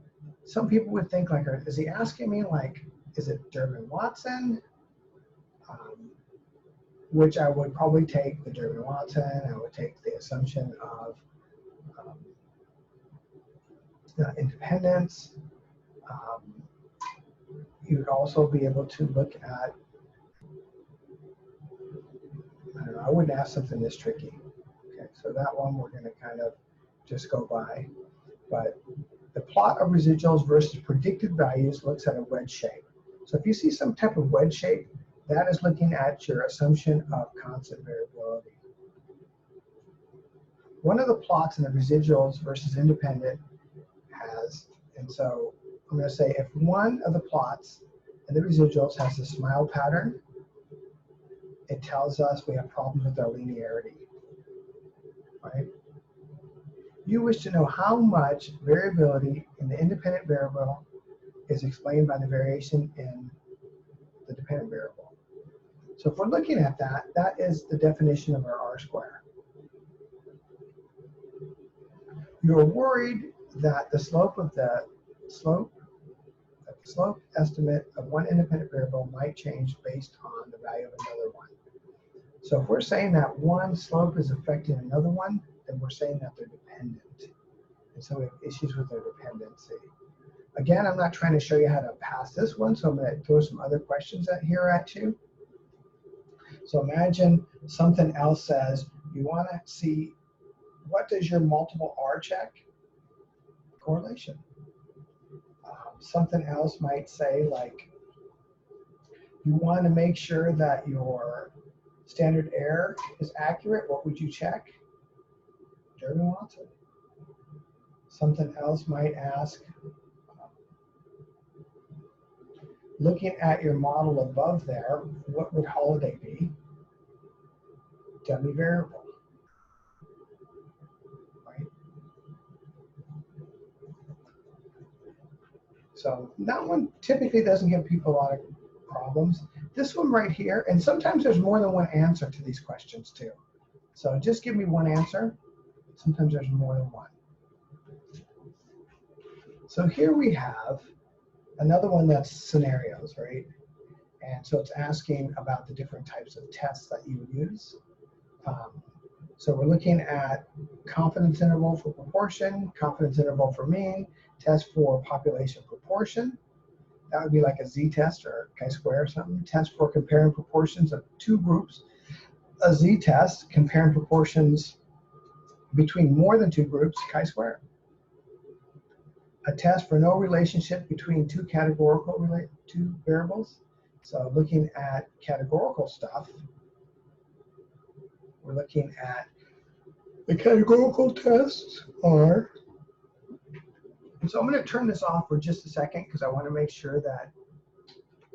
some people would think like, is he asking me like, is it Durbin-Watson? Which I would probably take the Durbin-Watson. I would take the assumption of independence. You would also be able to look at, I don't know, I wouldn't ask something this tricky. Okay, so that one we're going to kind of just go by. But the plot of residuals versus predicted values looks at a wedge shape. So if you see some type of wedge shape, that is looking at your assumption of constant variability. One of the plots in the residuals versus independent has, and so I'm going to say if one of the plots in the residuals has a smile pattern, it tells us we have problems with our linearity, right? You wish to know how much variability in the independent variable is explained by the variation in the dependent variable. So if we're looking at that, that is the definition of our R-square. You're worried that the slope estimate of one independent variable might change based on the value of another one. So if we're saying that one slope is affecting another one, then we're saying that they're dependent. And so we have issues with their dependency. Again, I'm not trying to show you how to pass this one, so I'm going to throw some other questions here at you. So imagine something else says, you want to see, what does your multiple R check? Correlation. Something else might say, like, you want to make sure that your standard error is accurate. What would you check? Durbin-Watson. Something else might ask, looking at your model above there, what would holiday be? Dummy variable. Right? So that one typically doesn't give people a lot of problems. This one right here, and sometimes there's more than one answer to these questions too. So just give me one answer. Sometimes there's more than one. So here we have another one that's scenarios, right? And so it's asking about the different types of tests that you use. So we're looking at confidence interval for proportion, confidence interval for mean, test for population proportion. That would be like a z-test or chi-square or something. Test for comparing proportions of 2 groups. A z-test, comparing proportions, between more than two groups, chi-square. A test for no relationship between two two variables. So looking at categorical stuff, we're looking at the categorical tests are, and so I'm going to turn this off for just a second because I want to make sure that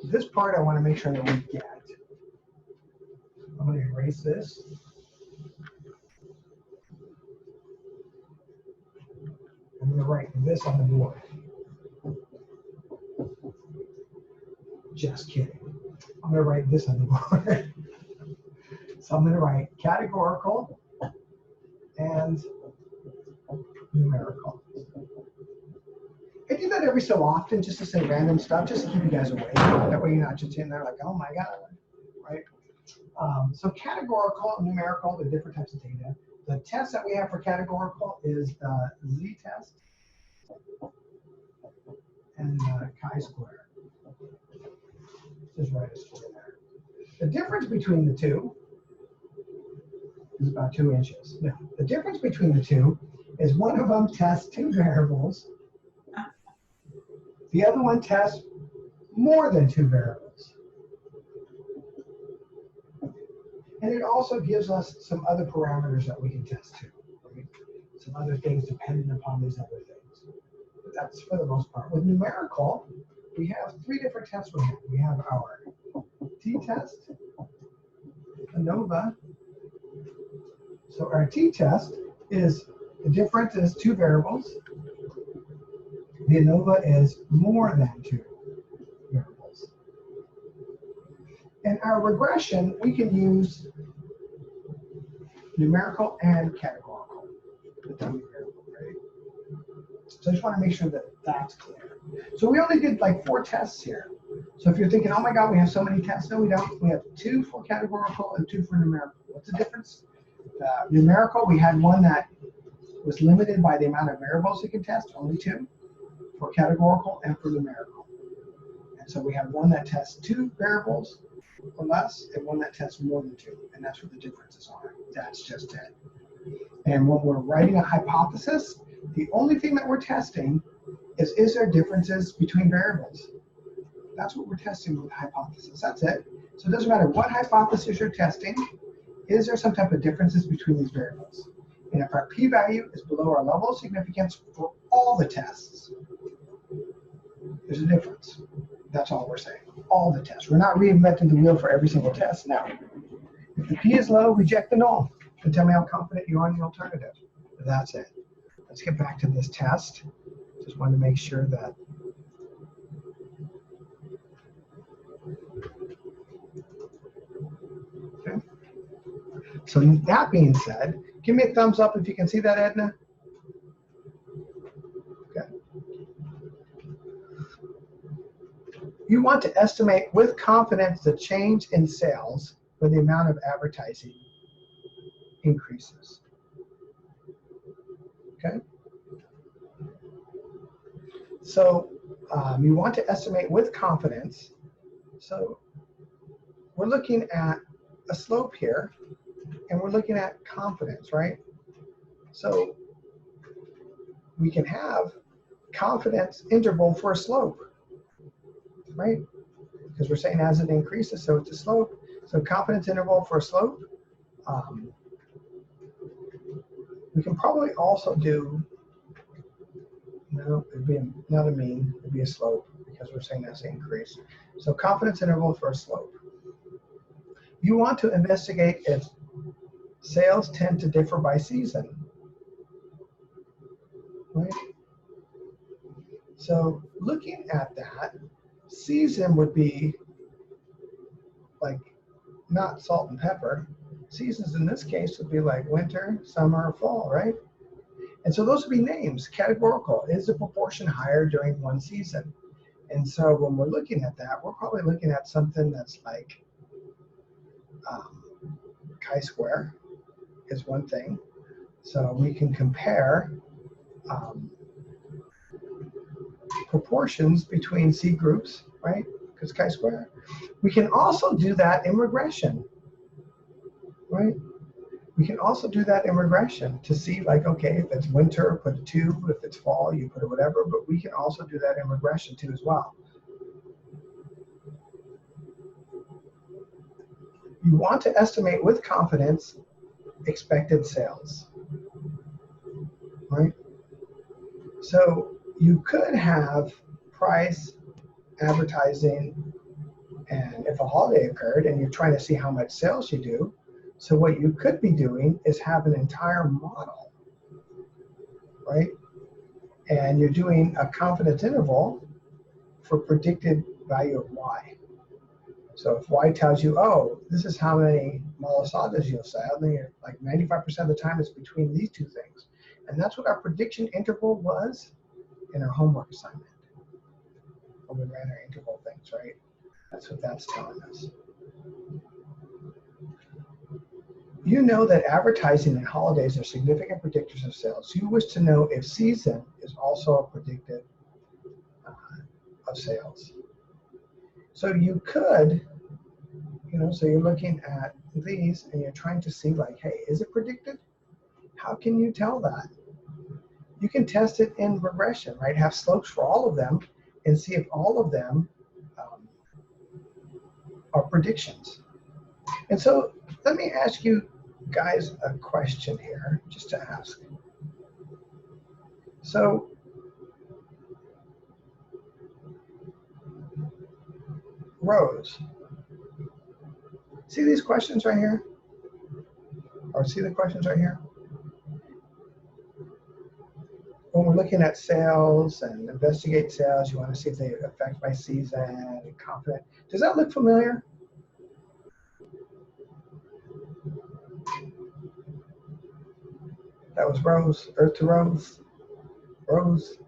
this part I want to make sure that we get. I'm going to erase this. I'm going to write this on the board. Just kidding. I'm going to write this on the board. So I'm going to write categorical and numerical. I do that every so often just to say random stuff, just to keep you guys awake. That way you're not just in there like, oh my God, right? So categorical and numerical, they're different types of data. The test that we have for categorical is the z-test and the chi-square. Just write a square there. The difference between the two is about 2 inches. Now, the difference between the two is one of them tests 2 variables. The other one tests more than 2 variables. And it also gives us some other parameters that we can test too, right? Some other things depending upon these other things. But that's for the most part. With numerical, we have 3 different tests we have. We have our t-test, ANOVA. So our t-test is, the difference is 2 variables. The ANOVA is more than 2 variables. And our regression, we can use numerical and categorical. The dummy variable, right? So I just want to make sure that that's clear. So we only did like 4 tests here. So if you're thinking, oh my God, we have so many tests. No, we don't. We have 2 for categorical and 2 for numerical. What's the difference? Numerical, we had one that was limited by the amount of variables it can test, only 2. For categorical and for numerical. And so we have one that tests 2 variables or less and one that tests more than 2. And that's where the differences are. That's just it. And when we're writing a hypothesis, the only thing that we're testing is there differences between variables? That's what we're testing with hypothesis. That's it. So it doesn't matter what hypothesis you're testing, is there some type of differences between these variables? And if our p-value is below our level of significance for all the tests, there's a difference. That's all we're saying. All the tests. We're not reinventing the wheel for every single test. Now, if the p is low, reject the null and tell me how confident you are in the alternative. That's it. Let's get back to this test. Just wanted to make sure that. Okay. So that being said, give me a thumbs up if you can see that, Edna. Okay. You want to estimate with confidence the change in sales when the amount of advertising increases. Okay. So you want to estimate with confidence. So we're looking at a slope here, and we're looking at confidence, right? So we can have confidence interval for a slope, right? Because we're saying as it increases, so it's a slope. So confidence interval for a slope. We can probably also do, no, it'd be not a mean, it'd be a slope because we're saying that's an increase. So confidence interval for a slope. You want to investigate if sales tend to differ by season, right? So looking at that, season would be like not salt and pepper. Seasons in this case would be like winter, summer, fall, right? And so those would be names, categorical. Is the proportion higher during one season? And so when we're looking at that, we're probably looking at something that's like chi-square is one thing. So we can compare proportions between C groups, right? Because chi-square. We can also do that in regression, right? We can also do that in regression to see like, okay, if it's winter, put a 2. If it's fall, you put a whatever. But we can also do that in regression too as well. You want to estimate with confidence expected sales, right? So you could have price, advertising, and if a holiday occurred and you're trying to see how much sales you do, so what you could be doing is have an entire model, right? And you're doing a confidence interval for predicted value of Y. So if Y tells you, oh, this is how many malasadas you'll sell, then you're like 95% of the time it's between these two things. And that's what our prediction interval was in our homework assignment. When we ran our interval things, right? That's what that's telling us. You know that advertising and holidays are significant predictors of sales. You wish to know if season is also a predictor of sales. So you could, so you're looking at these and you're trying to see like, hey, is it predicted? How can you tell that? You can test it in regression, right? Have slopes for all of them and see if all of them are predictions. And so let me ask you guys a question here, just to ask. So Rose, see these questions right here? Or see the questions right here? When we're looking at sales and investigate sales, you want to see if they affect by season and confident. Does that look familiar? That was Rose, Earth to Rose. Rose.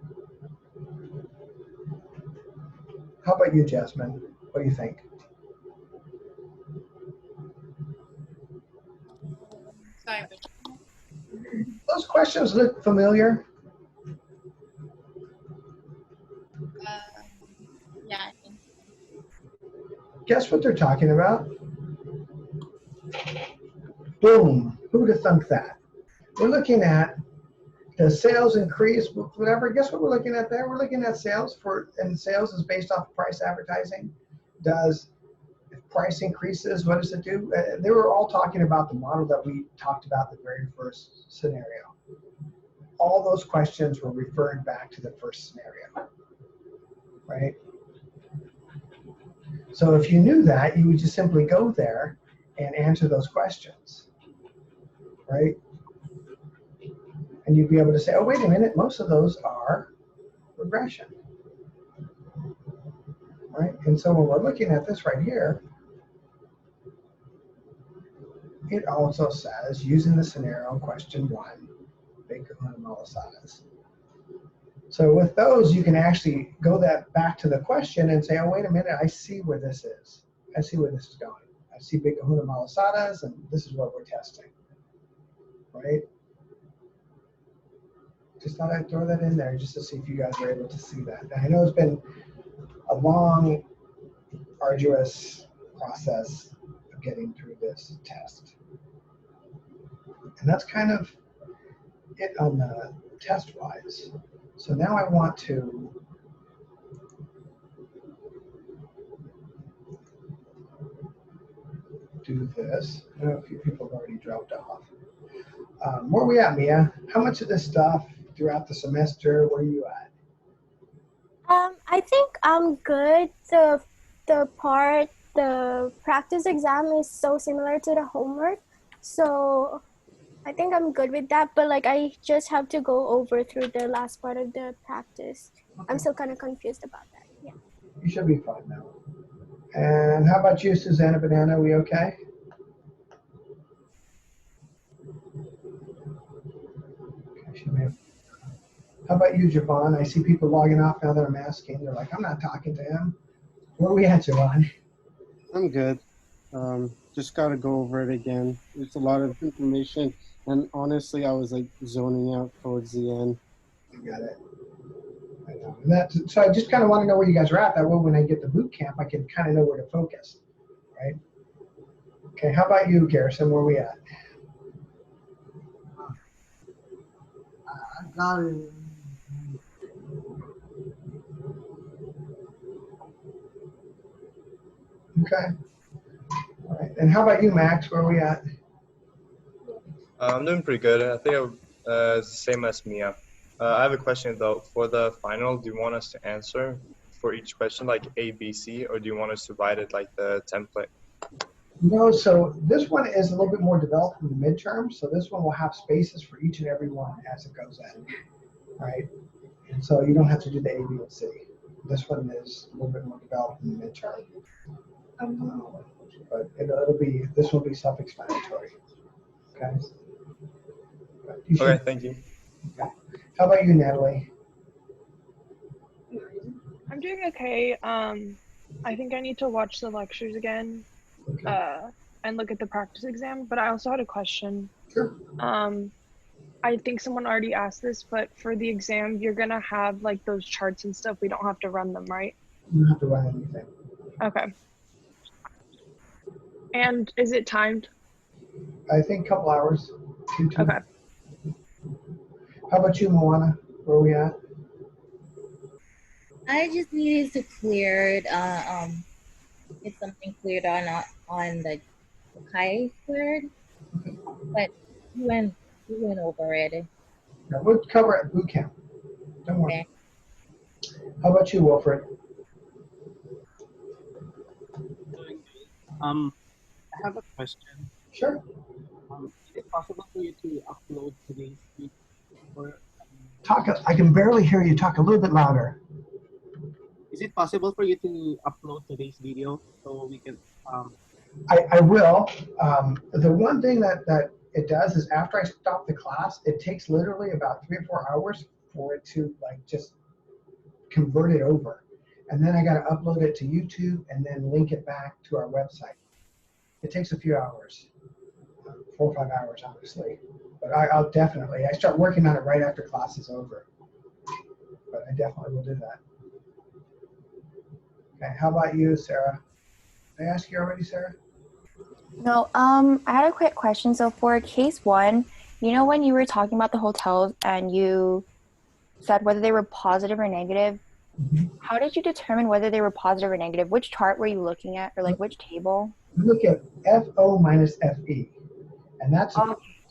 How about you, Jasmine? What do you think? Sorry. Those questions look familiar. Yeah, I think. Guess what they're talking about? Boom. Who would have thunk that? We're looking at the sales increase, whatever. Guess what we're looking at there? We're looking at sales and sales is based off price advertising. If price increases, what does it do? They were all talking about the model that we talked about the very first scenario. All those questions were referred back to the first scenario, right? So if you knew that, you would just simply go there and answer those questions, right? And you'd be able to say, oh, wait a minute, most of those are regression, right? And so when we're looking at this right here, it also says, using the scenario question 1, Big Kahuna Malasadas. So with those, you can actually go back to the question and say, oh, wait a minute, I see where this is. I see where this is going. I see Big Kahuna Malasadas, and this is what we're testing, right? Just thought I'd throw that in there just to see if you guys were able to see that. Now, I know it's been a long, arduous process of getting through this test. And that's kind of it on the test-wise. So now I want to do this. I know a few people have already dropped off. Where are we at, Mia? How much of this stuff throughout the semester, where are you at? I think I'm good. The practice exam is so similar to the homework. So I think I'm good with that, but like I just have to go over through the last part of the practice. Okay. I'm still kind of confused about that. Yeah. You should be fine now. And how about you, Susanna Banana? Are we okay? How about you, Javon? I see people logging off now that I'm asking. They're like, I'm not talking to him. Where are we at, Javon? I'm good. Just got to go over it again. There's a lot of information. And honestly, I was like zoning out towards the end. You got it. I know. So I just kind of want to know where you guys are at. That way when I get to boot camp, I can kind of know where to focus, right? Okay, how about you, Garrison? Where are we at? Okay. All right. And how about you, Max? Where are we at? I'm doing pretty good. I think it's the same as Mia. I have a question though. For the final, do you want us to answer for each question like A, B, C, or do you want us to write it like the template? No, so this one is a little bit more developed from the midterm. So this one will have spaces for each and every one as it goes in, right? And so you don't have to do the A, B, and C. This one is a little bit more developed in the midterm. But this will be self-explanatory. Okay. Okay, thank you. Okay. How about you, Natalie? I'm doing okay. I think I need to watch the lectures again, Okay. and look at the practice exam, but I also had a question. Sure. I think someone already asked this, but for the exam, you're gonna have like those charts and stuff. We don't have to run them, right? You don't have to write anything. Okay. And is it timed? I think a couple hours. Two. Okay. How about you, Moana? Where are we at? I just needed to clear it, get something cleared on the chi-squared, but you went over it. Yeah, we'll cover it at boot camp. Don't worry. Okay. How about you, Wilfred? I have a question. Sure. Is it possible for you to upload today's speech? Or, I can barely hear you. Talk a little bit louder. is it possible for you to upload today's video so we can? I will. The one thing that it does is after I stop the class, it takes literally about 3 or 4 hours for it to like just convert it over. And then I got to upload it to YouTube and then link it back to our website. It takes a few hours, 4 or 5 hours, honestly. But I'll definitely, I start working on it right after class is over. But I definitely will do that. Okay, how about you, Sarah? Did I ask you already, Sarah? No, I had a quick question. So for case one, you know when you were talking about the hotels and you said whether they were positive or negative, how did you determine whether they were positive or negative? Which chart were you looking at, or like which table? We look at FO minus FE, and that's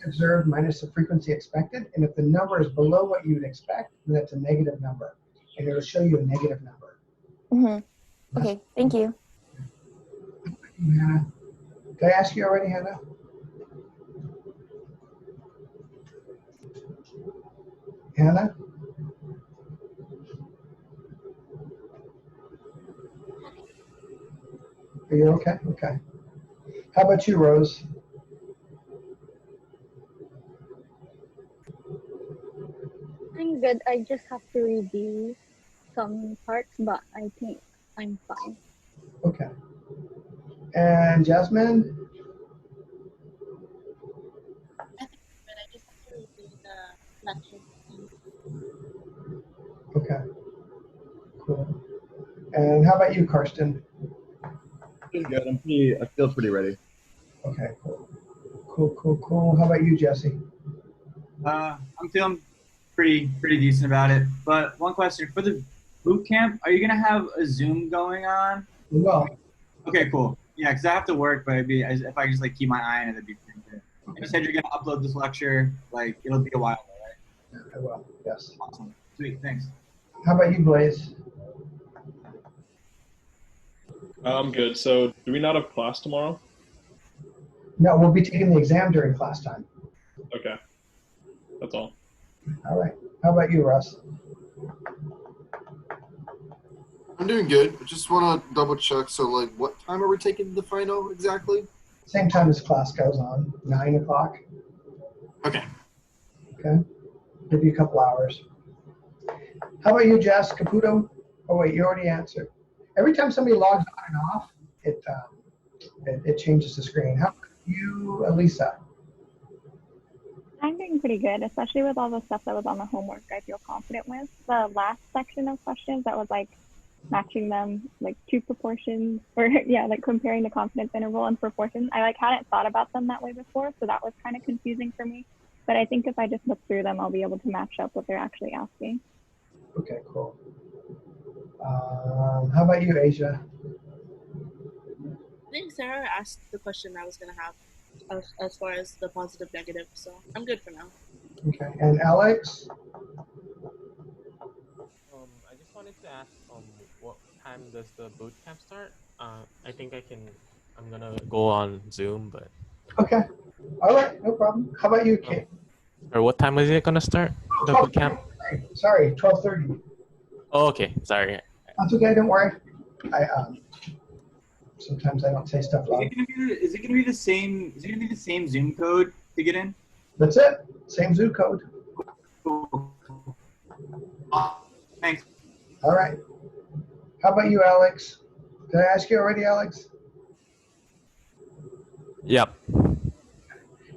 observed minus the frequency expected. And if the number is below what you would expect, then that's a negative number, and it'll show you a negative number. Mm-hmm. Okay, thank you. Hannah. Did I ask you already, Hannah? Hannah? Are you okay? Okay. How about you, Rose? I'm good. I just have to review some parts, but I think I'm fine. Okay. And Jasmine? I just have to review the lecture. Okay. Cool. And how about you, Karsten? Pretty good. I feel pretty ready. Okay, cool. Cool. How about you, Jesse? I'm feeling pretty decent about it. But one question for the boot camp: are you gonna have a Zoom going on? Well. Okay, cool. Yeah, because I have to work, but if I just like keep my eye on it, it'd be pretty good. And you said you're gonna upload this lecture. Like it'll be a while, right? Yeah, I will. Yes. Awesome. Sweet. Thanks. How about you, Blaze? I'm good. So, do we not have class tomorrow? No, we'll be taking the exam during class time. Okay. That's all. All right. How about you, Russ? I'm doing good. I just want to double check. So, like, what time are we taking the final exactly? Same time as class goes on, 9 o'clock. Okay. Okay. Give you a couple hours. How about you, Jess Caputo? Oh, wait, you already answered. Every time somebody logs on and off, it changes the screen. How about you, Elisa? I'm doing pretty good, especially with all the stuff that was on the homework I feel confident with. The last section of questions that was like matching them like to proportions, or yeah, like comparing the confidence interval and proportion. I like hadn't thought about them that way before, so that was kind of confusing for me. but I think if I just look through them, I'll be able to match up what they're actually asking. Okay, cool. How about you, Asia? I think Sarah asked the question I was gonna have as far as the positive negative, so I'm good for now. Okay, and Alex? I just wanted to ask, what time does the boot camp start? I think I'm gonna go on Zoom, but. Okay, all right, no problem. How about you, Kate? Or what time is it gonna start, the boot camp? Sorry, 12:30. Oh, okay, sorry. That's okay, don't worry. Sometimes I don't say stuff loud. Is it gonna be the same? Is it gonna be the same Zoom code to get in? That's it. Same Zoom code. Cool. Thanks. All right. How about you, Alex? Did I ask you already, Alex? Yep.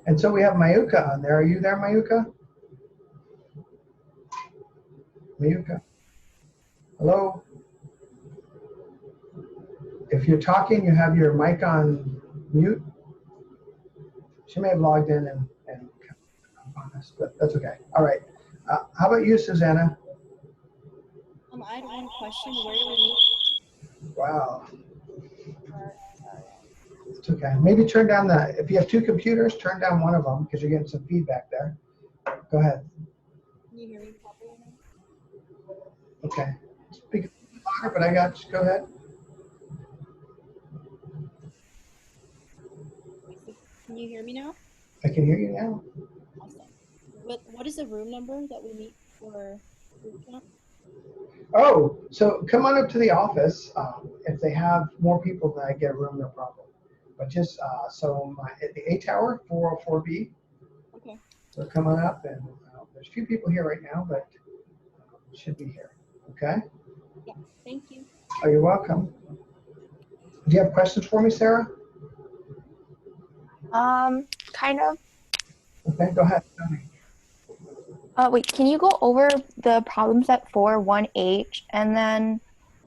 And so we have Mayuka on there. Are you there, Mayuka? Mayuka? Hello? If you're talking, you have your mic on mute. She may have logged in and on us, but that's okay. All right. How about you, Susanna? I had one question. Where do we meet? Wow. It's okay. Maybe turn down if you have two computers, turn down one of them because you're getting some feedback there. Go ahead. Can you hear me properly now? Okay. Speak louder, but I got you. Go ahead. Can you hear me now? I can hear you now. Awesome. What is the room number that we meet for boot camp? Oh, so come on up to the office. If they have more people than I get a room, no problem. But just at the A Tower, 404B. Okay. So come on up, and there's a few people here right now, but should be here. Okay. Yeah. Thank you. Oh, you're welcome. Do you have questions for me, Sarah? Kind of. Okay, go ahead. Tell me. Wait, can you go over the problem set for 1H? And then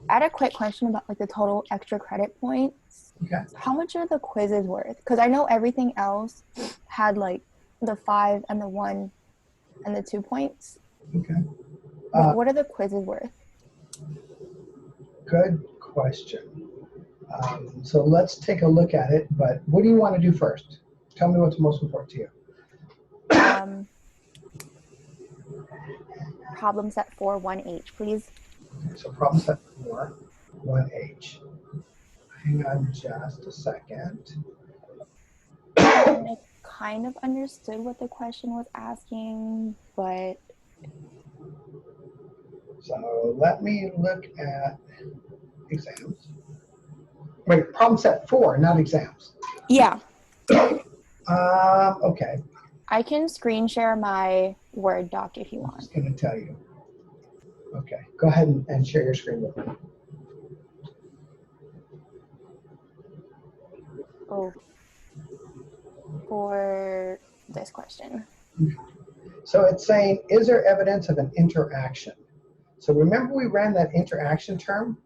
I had a quick question about like the total extra credit points. Okay. How much are the quizzes worth? Because I know everything else had like the 5 and the 1 and the 2 points. Okay. What are the quizzes worth? Good question. So let's take a look at it, but what do you want to do first? Tell me what's most important to you. Problem set for 1H, please. Okay, so problem set for 1H. Hang on just a second. I kind of understood what the question was asking, but... So let me look at exams. Wait, problem set 4, not exams. Yeah. Okay. I can screen share my Word doc if you want. I'm just going to tell you. Okay, go ahead and share your screen with me. Oh, for this question. So it's saying, is there evidence of an interaction? So remember we ran that interaction term?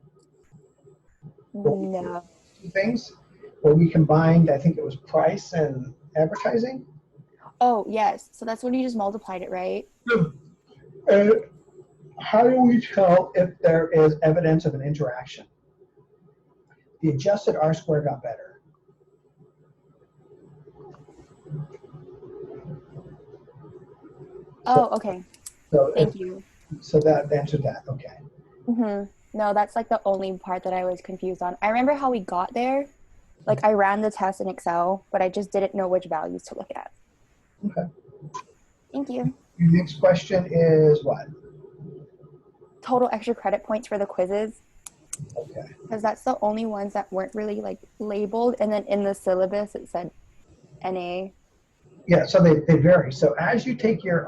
No. Two things where we combined, I think it was price and advertising. Oh, yes. So that's when you just multiplied it, right? How do we tell if there is evidence of an interaction? The adjusted R-square got better. Oh, okay. So Thank you. So that answered that. Okay. No, that's like the only part that I was confused on. I remember how we got there. Like I ran the test in Excel, but I just didn't know which values to look at. Okay. Thank you. Your next question is what? Total extra credit points for the quizzes. Okay. Because that's the only ones that weren't really like labeled. And then in the syllabus, it said NA. Yeah, so they vary. So as you take your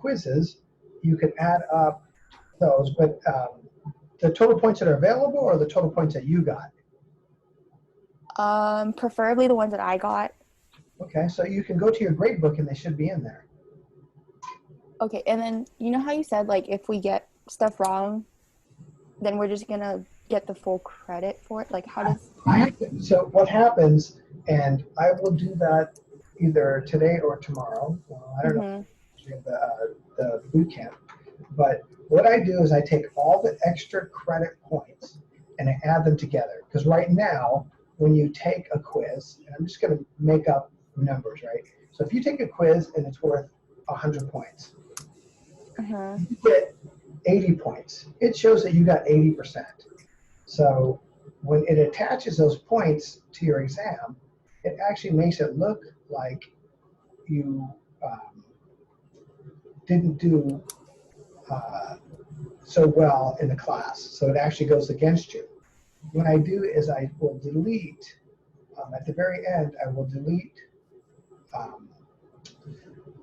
quizzes, you can add up those, but the total points that are available or the total points that you got? Preferably the ones that I got. Okay, so you can go to your grade book and they should be in there. Okay, and then you know how you said like if we get stuff wrong, then we're just gonna get the full credit for it? Like how does... So what happens, and I will do that either today or tomorrow. Well, I don't know if we have the boot camp. But what I do is I take all the extra credit points and I add them together. Because right now, when you take a quiz, and I'm just going to make up numbers, right? So if you take a quiz and it's worth 100 points, you get 80 points. It shows that you got 80%. So when it attaches those points to your exam, it actually makes it look like you didn't do so well in the class. So it actually goes against you. What I do is I will delete, at the very end, I will delete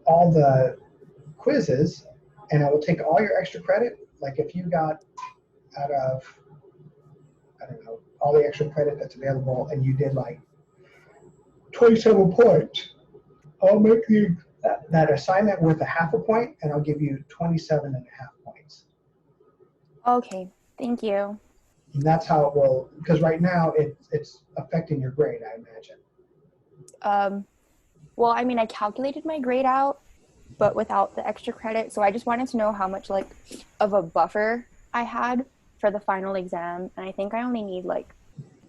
all the quizzes, and I will take all your extra credit. Like if you got out of, I don't know, all the extra credit that's available and you did like 27 points, I'll make that assignment worth a half a point and I'll give you 27.5 points. Okay, thank you. And that's how it will, because right now it's affecting your grade, I imagine. Well, I mean, I calculated my grade out, but without the extra credit. So I just wanted to know how much like of a buffer I had for the final exam. And I think I only need like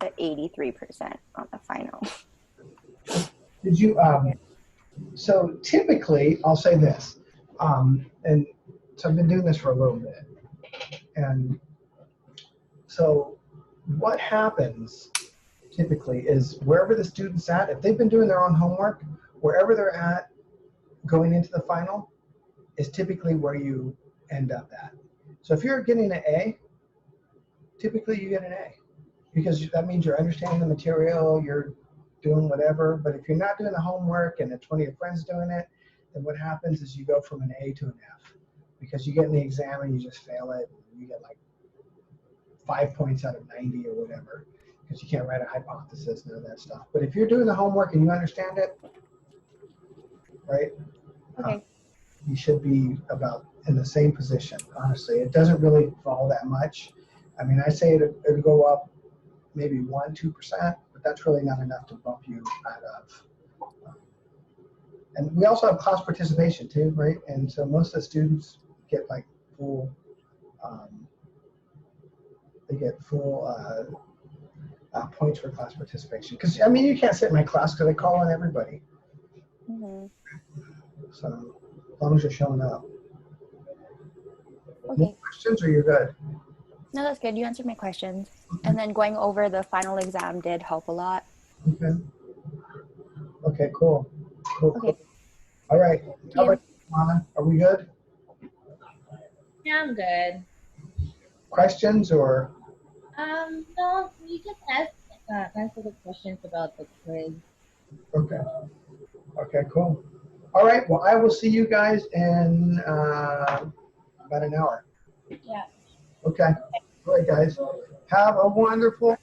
the 83% on the final. Did you, so typically, I'll say this, and so I've been doing this for a little bit. And so what happens typically is wherever the student's at, if they've been doing their own homework, wherever they're at going into the final is typically where you end up at. So if you're getting an A, typically you get an A because that means you're understanding the material, you're doing whatever. But if you're not doing the homework and it's one of your friends doing it, then what happens is you go from an A to an F because you get in the exam and you just fail it. And you get like 5 points out of 90 or whatever because you can't write a hypothesis, none of that stuff. But if you're doing the homework and you understand it, right? Okay. You should be about in the same position, honestly. It doesn't really fall that much. I mean, I say it'll go up maybe 1-2%, but that's really not enough to bump you out of. And we also have class participation too, right? And so most of the students get like full, they get full points for class participation. Because, I mean, you can't sit in my class because I call on everybody. So as long as you're showing up. Okay. Any questions or you're good? No, that's good. You answered my questions. And then going over the final exam did help a lot. Okay. Okay, cool. Cool. Okay. Cool. All right. How about you, Lana? Are we good? Yeah, I'm good. Questions or? No, you just answer the questions about the quiz. Okay. Okay, cool. All right. Well, I will see you guys in about an hour. Yeah. Okay. All right, guys. Have a wonderful